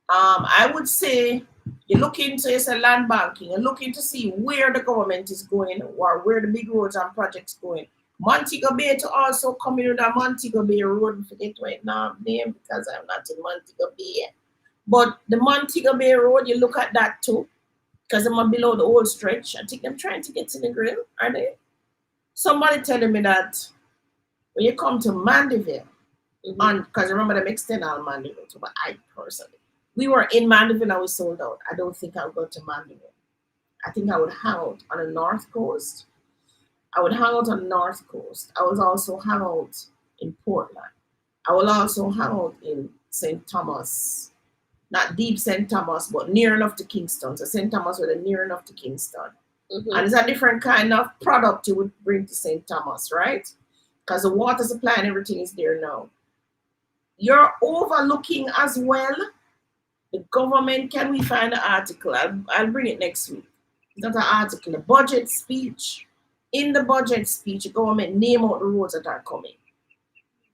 I would say you're looking to it's a land banking. You're looking to see where the government is going or where the big roads and projects going. Montego Bay to also come in with a Montego Bay road. Forget what name because I'm not in Montego Bay. But the Montego Bay road, you look at that too, because I'm below the old stretch. I think I'm trying to get to the grill. Are they? Somebody telling me that when you come to Mandeville, and because remember them extend on Mandeville too, but I personally, we were in Mandeville and we sold out. I don't think I'll go to Mandeville. I think I would hang out on the north coast. I would hang out on the north coast. I would also hang out in Portland. I will also hang out in St. Thomas. Not deep St. Thomas, but near enough to Kingston. So St. Thomas was near enough to Kingston. And it's a different kind of product you would bring to St. Thomas, right? Because the water supply and everything is there now. You're overlooking as well the government. Can we find an article? I'll bring it next week. It's not an article, a budget speech. In the budget speech, the government name out the roads that are coming.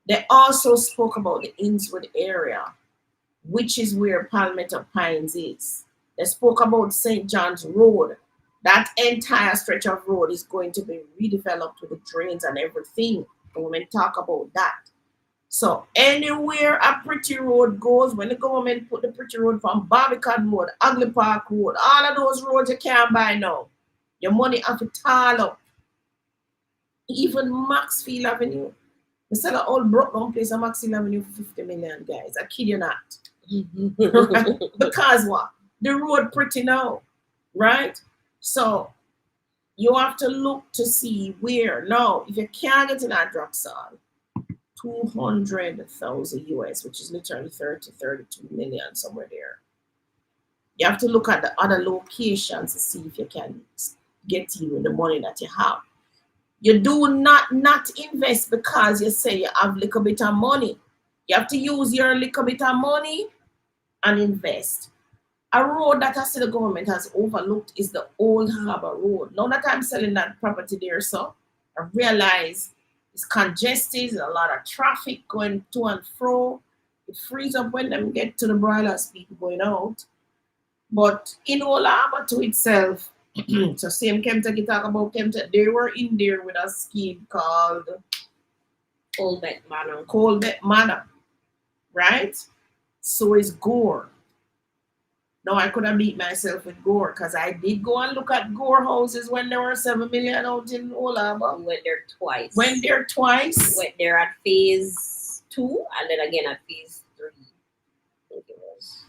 They also spoke about the Innswood area, which is where Palmetto Pines is. They spoke about St. John's Road. That entire stretch of road is going to be redeveloped with the drains and everything. The government talk about that. So anywhere a pretty road goes, when the government put the pretty road from Barbican Road, Ugly Park Road, all of those roads you can't buy now. Your money have to tall up. Even Maxfield Avenue. We sell an old broke down place on Maxfield Avenue for 50 million, guys. I kid you not. Right? Because what? The road pretty now. Right? So you have to look to see where. Now, if you can't get in that Droxall, 200,000 US, which is literally 32 million, somewhere there. You have to look at the other locations to see if you can get even the money that you have. You do not invest because you say you have a little bit of money. You have to use your little bit of money and invest. A road that I see the government has overlooked is the Old Harbor Road. Now that I'm selling that property there, so I realize it's congested, there's a lot of traffic going to and fro. It frees up when them get to the broilers, people going out. But in Old Harbor to itself, so same Kentucky talk about Kentucky, they were in there with a scheme called Colbert Manor, right? So is Gore. Now I could have beat myself with Gore because I did go and look at Gore houses when there were 7 million out in Old Harbor. Went there twice. Went there at phase 2 and then again at phase 3. I think it was.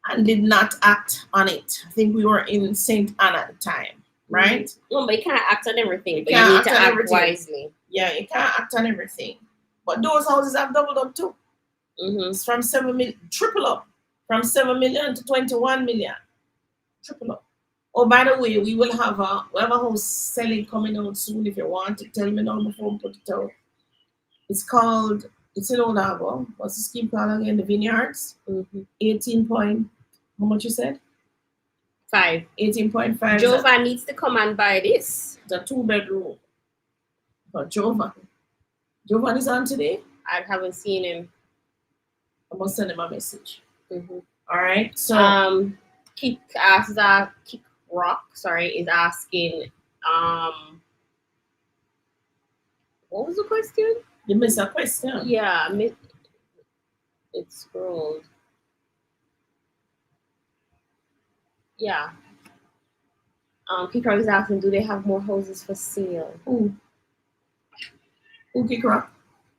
And did not act on it. I think we were in St. Anne at the time, right? No, but you can't act on everything. But you need to act wisely. Yeah, you can't act on everything. But those houses have doubled up too. It's from 7 million, triple up. From 7 million to 21 million. Triple up. Oh, by the way, we have a house selling coming out soon. If you want to tell me now before we put it out. It's in Old Harbor. What's the scheme called again? The Vineyards. 18 point, how much you said? 5. 18.5. Jovan needs to come and buy this. The 2-bedroom. But Jovan is on today? I haven't seen him. I must send him a message. All right. So Kick Rock, is asking what was the question? You missed a question. Yeah, it scrolled. Yeah. Kick Rock is asking, do they have more houses for sale? Who Kick Rock?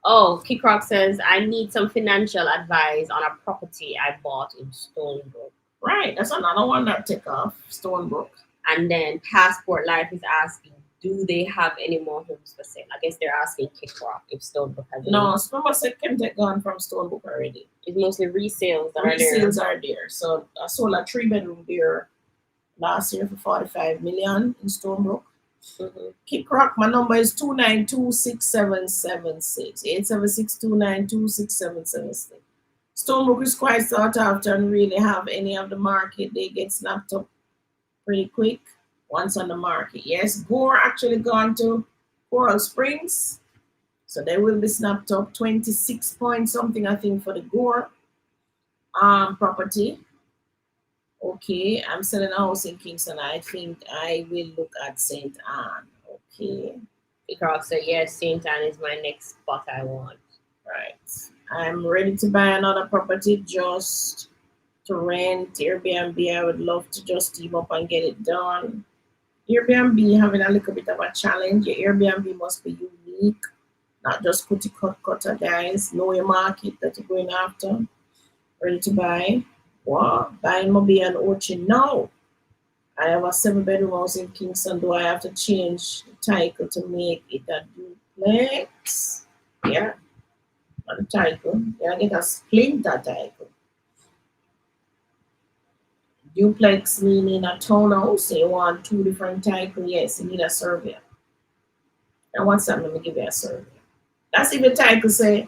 Oh, Kick Rock says, I need some financial advice on a property I bought in Stonebrook. Right, that's another one that take off, Stonebrook. And then Passport Life is asking, do they have any more homes for sale? I guess they're asking Kick Rock if Stonebrook has any. No, Stonebrook Chemtech gone from Stonebrook already. It's mostly resales that are there. Resales are there. So I sold a 3-bedroom there last year for 45 million in Stonebrook. Kick Rock, my number is 2926776. 876-292-6776. Stonebrook is quite sought after and really have any of the market. They get snapped up pretty quick once on the market. Yes, Gore actually gone to Coral Springs. So they will be snapped up 26 point something, I think, for the Gore property. Okay, I'm selling a house in Kingston. I think I will look at St. Anne. Okay, Because so yes, Saint Anne is my next spot I want. right. I'm ready to buy another property just to rent. Airbnb, I would love to just team up and get it done. Airbnb having a little bit of a challenge. Your Airbnb must be unique, not just cookie cutter, guys. Know your market that you're going after. Ready to buy? What? Buying Mobi and Orchard now. I have a 7-bedroom house in Kingston. Do I have to change the title to make it a duplex? Yeah, not a title. Yeah, I get a splinter title. Duplex meaning a townhouse. So you want two different titles. Yes, you need a survey. And once that, let me give you a survey. That's if the title say,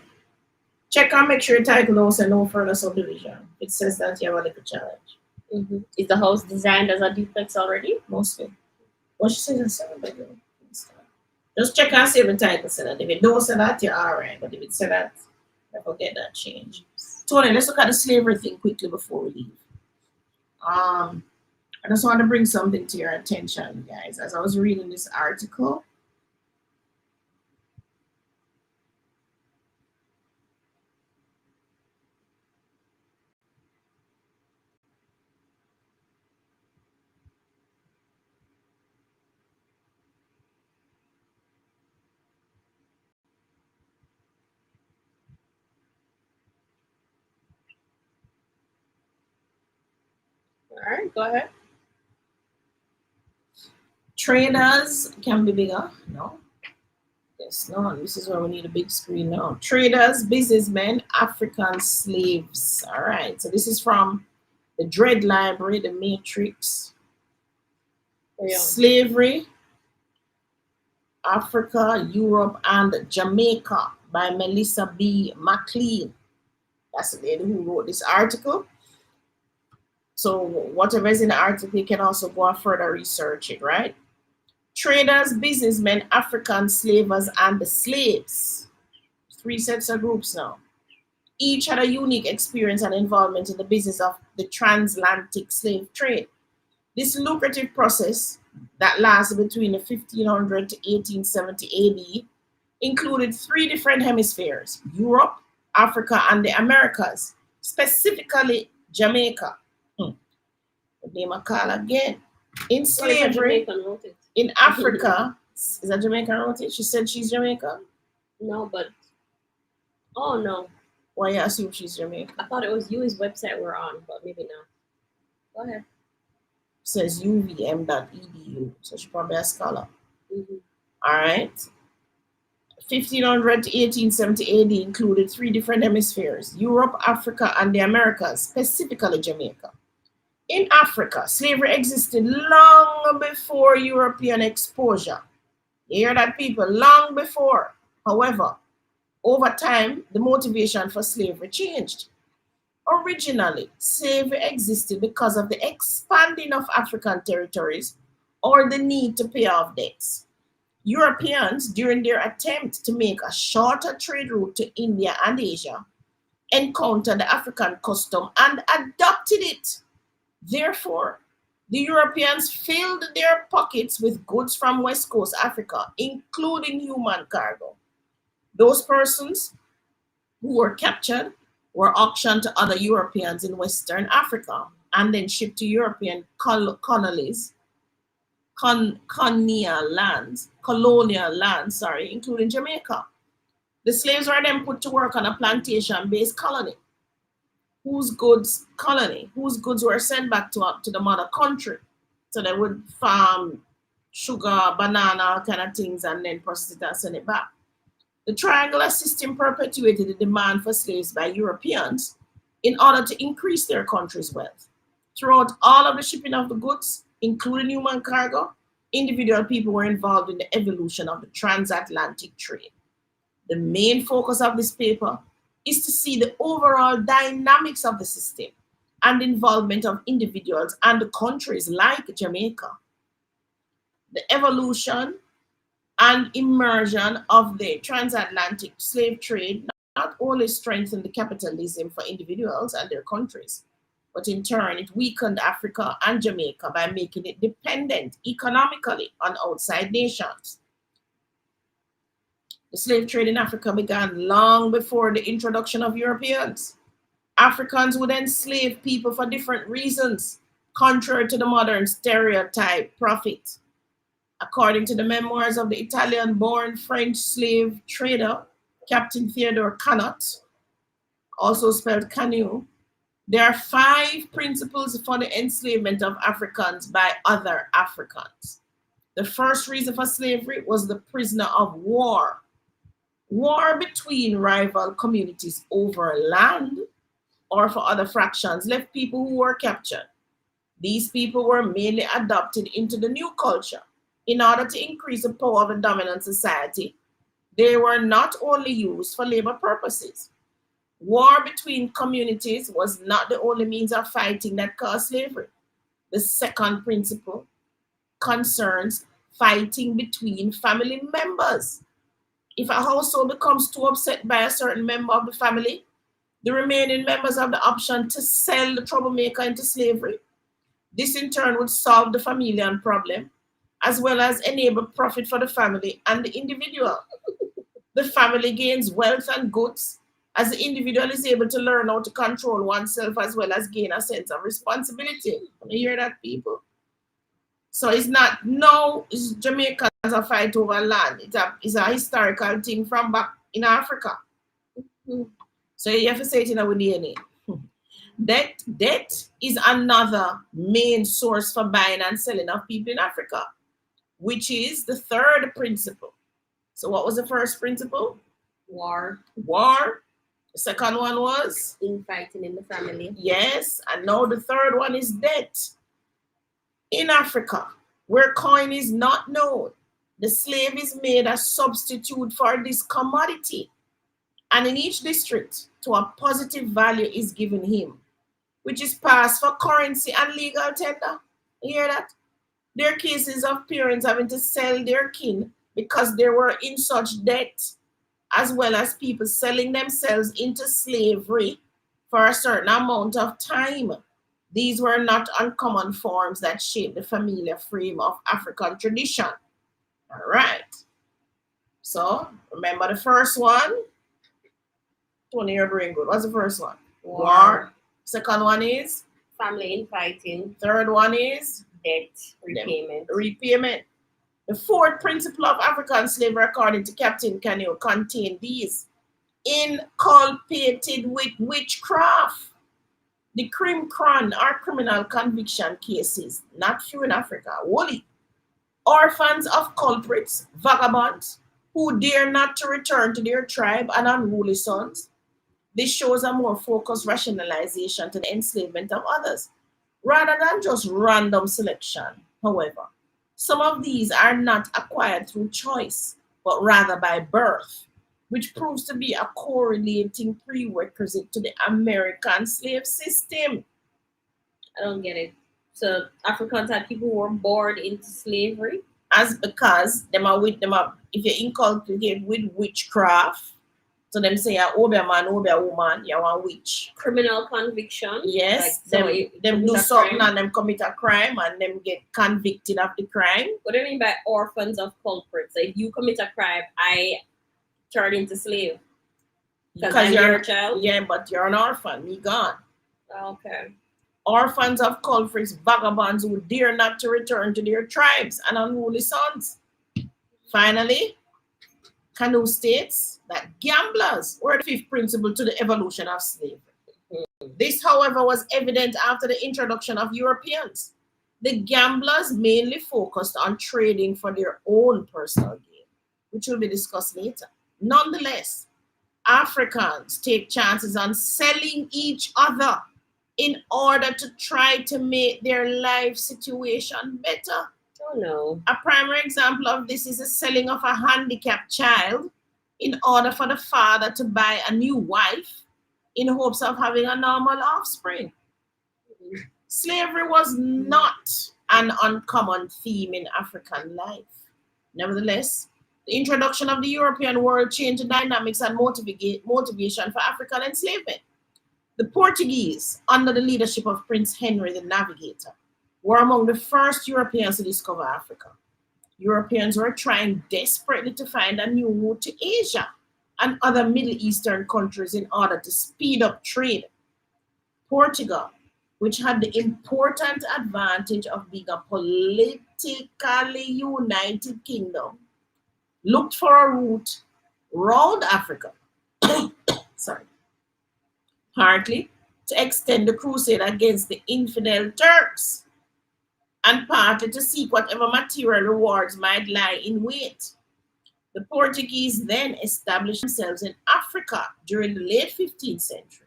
check and make sure your title don't say no further subdivision. It says that you have a little challenge. Mm-hmm. Is the house designed as a duplex already? Mostly. What she says is 7-bedroom. Just check and see if the title say that. If it don't say that, you're alright. But if it say that, I forget that change. Tony, let's look at the slavery thing quickly before we leave. I just want to bring something to your attention, guys. As I was reading this article, All right, go ahead. traders can be bigger. No. Yes, no. This is why we need a big screen now. Traders, businessmen, African slaves. All right. So this is from the Dread Library, the Matrix. Yeah. Slavery, Africa, Europe, and Jamaica by Melissa B. McLean. That's the lady who wrote this article. So whatever is in the article, you can also go and further research it, right? Traders, businessmen, African slavers, and the slaves. 3 sets of groups now. Each had a unique experience and involvement in the business of the transatlantic slave trade. This lucrative process that lasted between 1500 to 1870 AD included 3 different hemispheres: Europe, Africa, and the Americas, specifically Jamaica. The name I call again. In slavery, in Africa, is that Jamaican wrote it? She said she's Jamaican? No, but oh no. Why you assume she's Jamaican? I thought it was UWI's website we're on, but maybe not. Go ahead. Says uvm.edu, so she's probably a scholar. Mm-hmm. All right. 1500 to 1870 AD included 3 different hemispheres: Europe, Africa, and the Americas, specifically Jamaica. In Africa, slavery existed long before European exposure. You hear that, people? Long before. However, over time, the motivation for slavery changed. Originally, slavery existed because of the expanding of African territories or the need to pay off debts. Europeans, during their attempt to make a shorter trade route to India and Asia, encountered the African custom and adopted it. Therefore, the Europeans filled their pockets with goods from West Coast Africa, including human cargo. Those persons who were captured were auctioned to other Europeans in Western Africa and then shipped to European colonial lands, including Jamaica. The slaves were then put to work on a plantation-based colony, whose goods were sent back to the mother country. So they would farm sugar, banana, kind of things, and then process it and send it back. The triangular system perpetuated the demand for slaves by Europeans in order to increase their country's wealth. Throughout all of the shipping of the goods, including human cargo, individual people were involved in the evolution of the transatlantic trade. The main focus of this paper is to see the overall dynamics of the system and the involvement of individuals and countries like Jamaica. The evolution and immersion of the transatlantic slave trade not only strengthened the capitalism for individuals and their countries, but in turn it weakened Africa and Jamaica by making it dependent economically on outside nations. The slave trade in Africa began long before the introduction of Europeans. Africans would enslave people for different reasons, contrary to the modern stereotype profit. According to the memoirs of the Italian-born French slave trader, Captain Theodore Canot, also spelled Canu, there are 5 principles for the enslavement of Africans by other Africans. The first reason for slavery was the prisoner of war. War between rival communities over land or for other fractions left people who were captured. These people were mainly adopted into the new culture. In order to increase the power of the dominant society, they were not only used for labor purposes. War between communities was not the only means of fighting that caused slavery. The second principle concerns fighting between family members. If a household becomes too upset by a certain member of the family, the remaining members have the option to sell the troublemaker into slavery. This in turn would solve the familial problem, as well as enable profit for the family and the individual. The family gains wealth and goods, as the individual is able to learn how to control oneself as well as gain a sense of responsibility. You hear that, people? So it's not, no, it's Jamaicans a fight over land. It's a historical thing from back in Africa. So you have to say it in our DNA. Debt is another main source for buying and selling of people in Africa, which is the third principle. So what was the first principle? War. The second one was? Infighting in the family. Yes, and now the third one is debt. In Africa, where coin is not known, the slave is made a substitute for this commodity. And in each district, to a positive value is given him, which is passed for currency and legal tender. You hear that? There are cases of parents having to sell their kin because they were in such debt, as well as people selling themselves into slavery for a certain amount of time. These were not uncommon forms that shaped the familiar frame of African tradition. All right. So remember the first one? Tony, your brain good. What's the first one? War. Second one is? Family infighting. Third one is? Debt repayment. Repayment. The fourth principle of African slavery, according to Captain Canu, contained these: inculpated with witchcraft. The crim cron are criminal conviction cases, not few in Africa, woolly. Orphans of culprits, vagabonds, who dare not to return to their tribe, and unruly sons. This shows a more focused rationalization to the enslavement of others, rather than just random selection. However, some of these are not acquired through choice, but rather by birth, which proves to be a correlating prerequisite to the American slave system. I don't get it. So Africans had people who were born into slavery? As because them are with them up, if you inculcate with witchcraft, so them say a obe a man, obe a woman, you are a witch. Criminal conviction? Yes, like, them do something and them commit a crime and them get convicted of the crime. What do you mean by orphans of culprits? Like, if you commit a crime, I turn into slave. Because you're a child? Yeah, but you're an orphan. Me gone. Okay. Orphans of culprits, vagabonds who dare not to return to their tribes, and unruly sons. Finally, Canu states that gamblers were the fifth principle to the evolution of slavery. This, however, was evident after the introduction of Europeans. The gamblers mainly focused on trading for their own personal gain, which will be discussed later. Nonetheless, Africans take chances on selling each other in order to try to make their life situation better. Oh no. A primary example of this is the selling of a handicapped child in order for the father to buy a new wife in hopes of having a normal offspring. Slavery was not an uncommon theme in African life. Nevertheless, The introduction of the European world changed the dynamics and motivation for African enslavement. The Portuguese, under the leadership of Prince Henry the Navigator, were among the first Europeans to discover Africa. Europeans were trying desperately to find a new route to Asia and other Middle Eastern countries in order to speed up trade. Portugal, which had the important advantage of being a politically united kingdom, looked for a route round Africa, sorry, partly to extend the crusade against the infidel Turks, and partly to seek whatever material rewards might lie in wait. The Portuguese then established themselves in Africa during the late 15th century.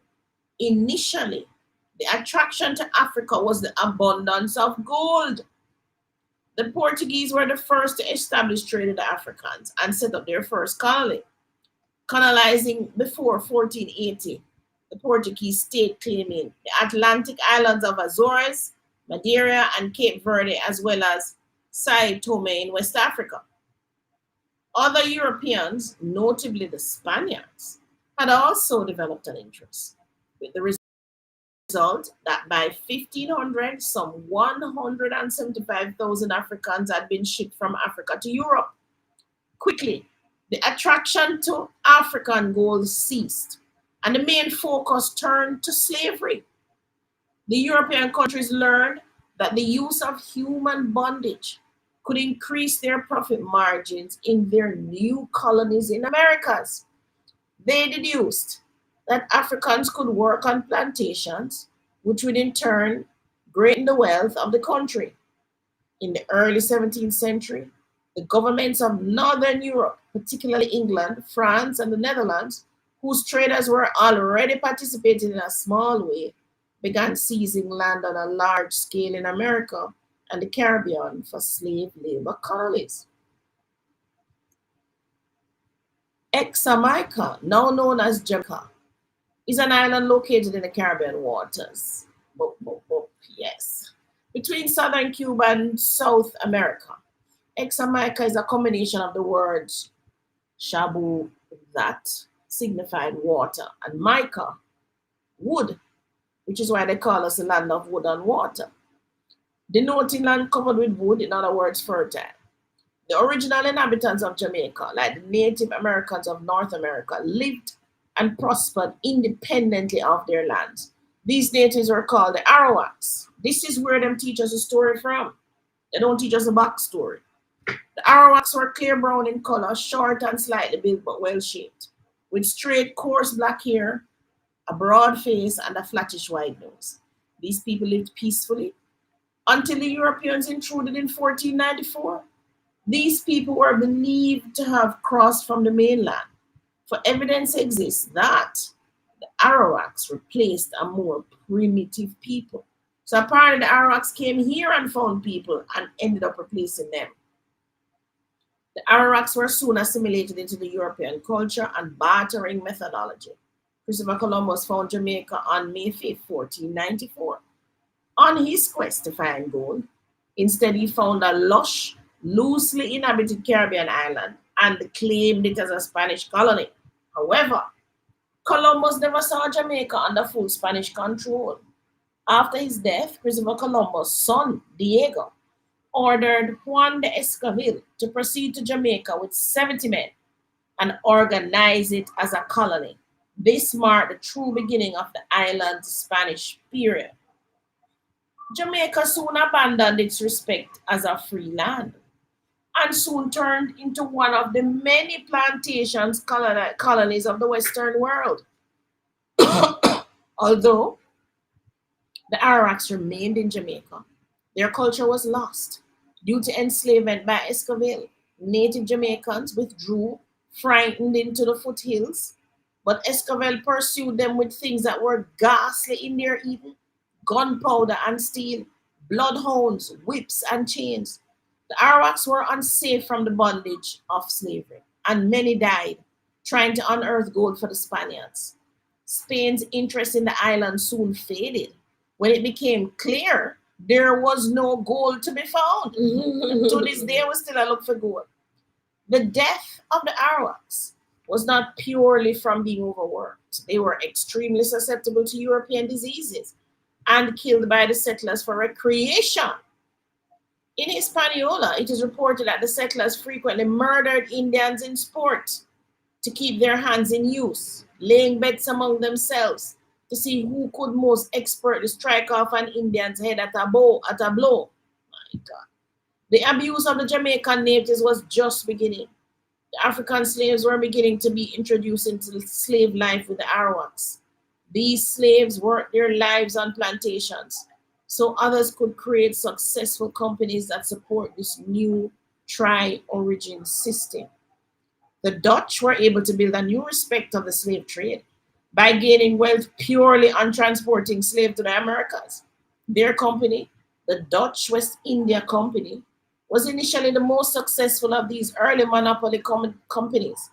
Initially, the attraction to Africa was the abundance of gold. The Portuguese were the first to establish trade with the Africans and set up their first colony. Colonizing before 1480, the Portuguese state claiming the Atlantic islands of Azores, Madeira, and Cape Verde, as well as Sao Tome in West Africa. Other Europeans, notably the Spaniards, had also developed an interest, with the result that by 1500, some 175,000 Africans had been shipped from Africa to Europe. Quickly, the attraction to African gold ceased, and the main focus turned to slavery. The European countries learned that the use of human bondage could increase their profit margins in their new colonies in Americas. They deduced that Africans could work on plantations, which would in turn greaten the wealth of the country. In the early 17th century, the governments of Northern Europe, particularly England, France, and the Netherlands, whose traders were already participating in a small way, began seizing land on a large scale in America and the Caribbean for slave labor colonies. Jamaica, now known as Jamaica, is an island located in the Caribbean waters. Yes. Between southern Cuba and South America. Jamaica is a combination of the words shabu, that signified water, and mica, wood, which is why they call us the land of wood and water, denoting land covered with wood, in other words, fertile. The original inhabitants of Jamaica, like the Native Americans of North America, lived and prospered independently of their lands. These natives were called the Arawaks. This is where them teach us a story from. They don't teach us a backstory. The Arawaks were clear brown in color, short and slightly built but well shaped, with straight, coarse black hair, a broad face, and a flattish white nose. These people lived peacefully until the Europeans intruded in 1494. These people were believed to have crossed from the mainland, for evidence exists that the Arawaks replaced a more primitive people. So apparently the Arawaks came here and found people and ended up replacing them. The Arawaks were soon assimilated into the European culture and bartering methodology. Christopher Columbus found Jamaica on May 5, 1494. On his quest to find gold, instead he found a lush, loosely inhabited Caribbean island and claimed it as a Spanish colony. However, Columbus never saw Jamaica under full Spanish control. After his death, Christopher Columbus' son, Diego, ordered Juan de Escavil to proceed to Jamaica with 70 men and organize it as a colony. This marked the true beginning of the island's Spanish period. Jamaica soon abandoned its respect as a free land and soon turned into one of the many plantations colonies of the Western world. Although the Arawaks remained in Jamaica, their culture was lost. Due to enslavement by Escavil, native Jamaicans withdrew, frightened, into the foothills, but Escavil pursued them with things that were ghastly in their eating: gunpowder and steel, bloodhounds, whips, and chains. The Arawaks were unsafe from the bondage of slavery, and many died trying to unearth gold for the Spaniards. Spain's interest in the island soon faded when it became clear there was no gold to be found. To this day, we still look for gold. The death of the Arawaks was not purely from being overworked. They were extremely susceptible to European diseases and killed by the settlers for recreation. In Hispaniola, it is reported that the settlers frequently murdered Indians in sport to keep their hands in use, laying bets among themselves to see who could most expertly strike off an Indian's head at a blow. My God. The abuse of the Jamaican natives was just beginning. The African slaves were beginning to be introduced into slave life with the Arawaks. These slaves worked their lives on plantations, so others could create successful companies that support this new tri-origin system. The Dutch were able to build a new respect of the slave trade by gaining wealth purely on transporting slaves to the Americas. Their company, the Dutch West India Company, was initially the most successful of these early monopoly companies,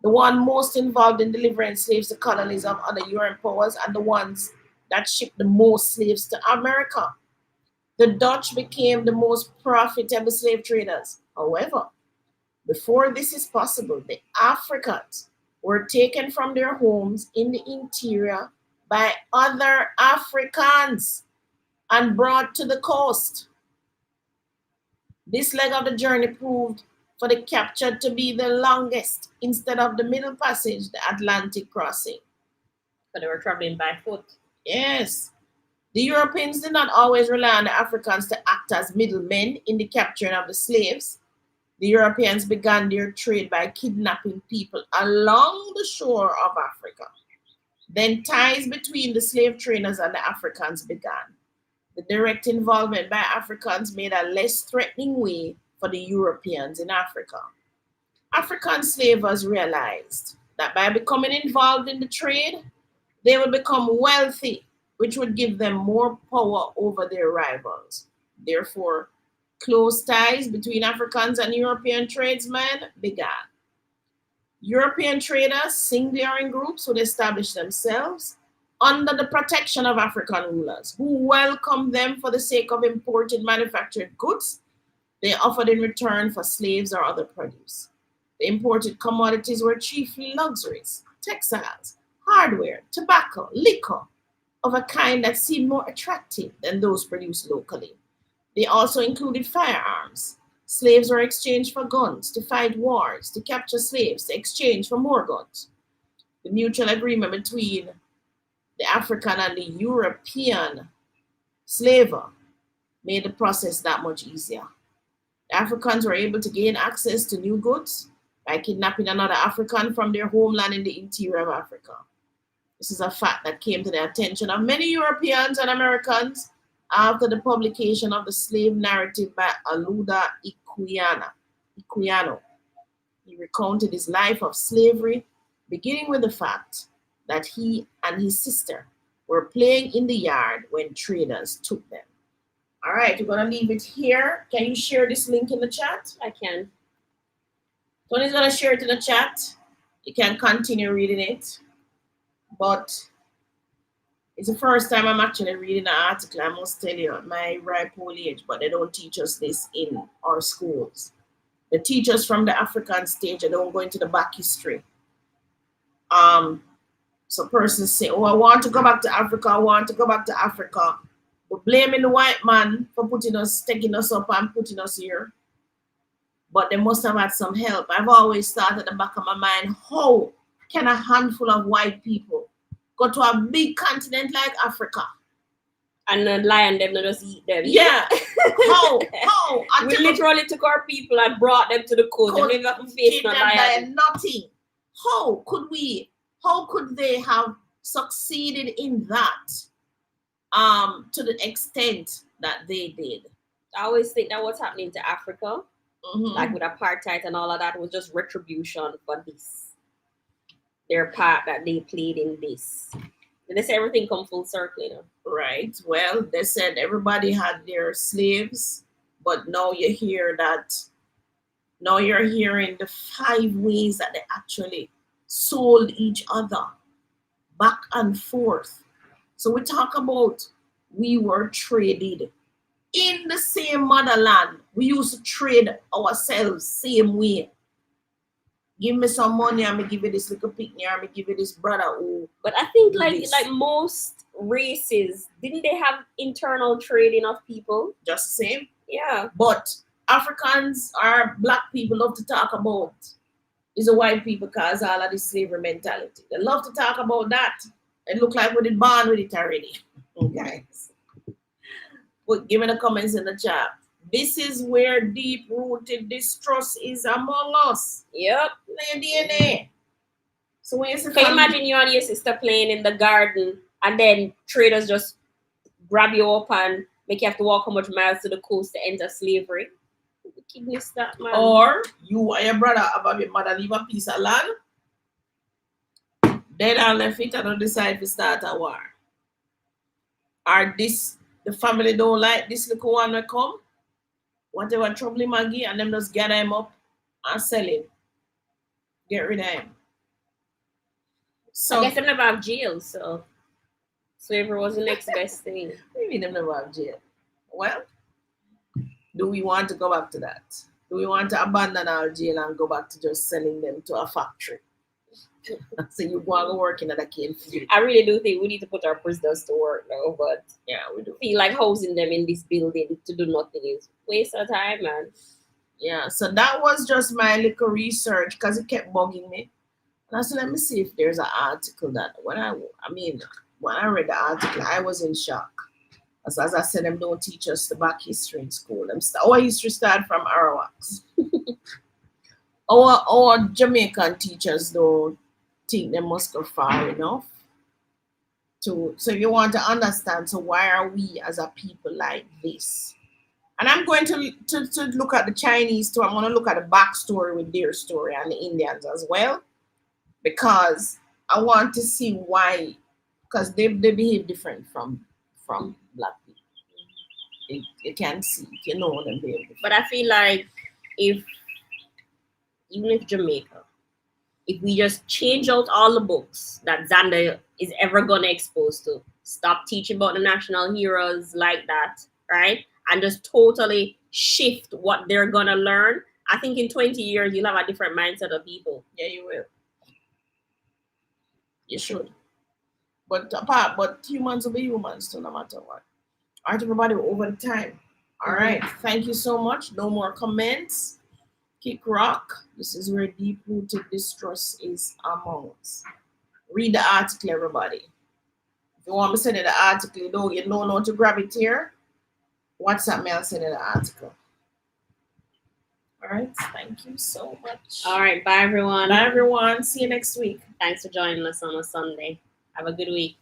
the one most involved in delivering slaves to colonies of other European powers and the ones that shipped the most slaves to America. The Dutch became the most profitable slave traders. However, before this is possible, the Africans were taken from their homes in the interior by other Africans and brought to the coast. This leg of the journey proved for the captured to be the longest instead of the Middle Passage, the Atlantic crossing. But they were traveling by foot. Yes. The Europeans did not always rely on the Africans to act as middlemen in the capturing of the slaves. The Europeans began their trade by kidnapping people along the shore of Africa. Then ties between the slave traders and the Africans began. The direct involvement by Africans made a less threatening way for the Europeans in Africa. African slavers realized that by becoming involved in the trade, they would become wealthy, which would give them more power over their rivals. Therefore, close ties between Africans and European tradesmen began. European traders, singly or in groups, would establish themselves under the protection of African rulers, who welcomed them for the sake of imported manufactured goods they offered in return for slaves or other produce. The imported commodities were chiefly luxuries, textiles, hardware, tobacco, liquor, of a kind that seemed more attractive than those produced locally. They also included firearms. Slaves were exchanged for guns to fight wars, to capture slaves, to exchange for more guns. The mutual agreement between the African and the European slaver made the process that much easier. The Africans were able to gain access to new goods by kidnapping another African from their homeland in the interior of Africa. This is a fact that came to the attention of many Europeans and Americans after the publication of the slave narrative by Aluda Iquiano. He recounted his life of slavery, beginning with the fact that he and his sister were playing in the yard when traders took them. All right, we're going to leave it here. Can you share this link in the chat? I can. Tony's going to share it in the chat. You can continue reading it. But it's the first time I'm actually reading an article, I must tell you, at my ripe old age, but they don't teach us this in our schools. They teach us from the African stage. They don't go into the back history. So persons say, oh, I want to go back to Africa. I want to go back to Africa. We're blaming the white man for taking us up and putting us here. But they must have had some help. I've always thought at the back of my mind, how can a handful of white people go to a big continent like Africa? And the lion them not just eat them. Yeah. How? We literally took our people and brought them to the coast. They never faced no lion. Nothing. How could they have succeeded in that to the extent that they did? I always think that what's happening to Africa, like with apartheid and all of that, was just retribution for this. Their part that they played in this. And they say everything come full circle, you know. Right. Well, they said everybody had their slaves, but now you hear that. Now you're hearing the 5 ways that they actually sold each other back and forth. So we talk about we were traded in the same motherland. We used to trade ourselves same way. give me some money, I'm gonna give you this little picnic, I'm gonna give you this brother who. But I think do this. like most races, didn't they have internal trading of people? Just the same. Yeah. But Africans or black people love to talk about is the white people cause all of this slavery mentality. They love to talk about that. It look like we did born with it already. Guys. But give me the comments in the chat. This is where deep-rooted distrust is among us. Yep. Play DNA. So when you say Can you imagine you and your sister playing in the garden and then traders just grab you up and make you have to walk how much miles to the coast to enter slavery? Wickedness that, man. Or you and your brother about your mother leave a piece of land, then I left it and don't decide to start a war. Or this, the family don't like this little one will come, whatever trouble him again, and them just gather him up and sell him. Get rid of him. So I guess them never have jail, so slavery was the next best thing. maybe them never have jail. Well, do we want to go back to that? Do we want to abandon our jail and go back to just selling them to a factory? So you go and work in a cane field. I really do think we need to put our prisoners to work now, but Yeah, we do. feel like housing them in this building to do nothing is waste of time, man. Yeah, so that was just my little research because it kept bugging me. And I said, let me see if there's an article that when I read the article, I was in shock. As I said, them don't teach us the back history in school. Our history started from Arawaks. our Jamaican teachers don't think they must go far enough. So you want to understand, so why are we as a people like this? And I'm going to look at the Chinese too. I'm going to look at the backstory with their story and the Indians as well. Because I want to see why, because they behave different from black people. You can see, you know them behave different. But I feel like even if Jamaica, if we just change out all the books that Xander is ever gonna expose to, stop teaching about the national heroes like that, right? And just totally shift what they're gonna learn, I think in 20 years you'll have a different mindset of people. Yeah, you will. You should. But humans will be humans too, no matter what. All right, everybody, we're over the time. All right, thank you so much. No more comments. Kick rock. This is where deep-rooted distrust is among us. Read the article, everybody. If you want me to send you the article, you don't know how to grab it here. WhatsApp me, I'll send you the article. All right, thank you so much. All right, bye everyone. Bye everyone. See you next week. Thanks for joining us on a Sunday. Have a good week.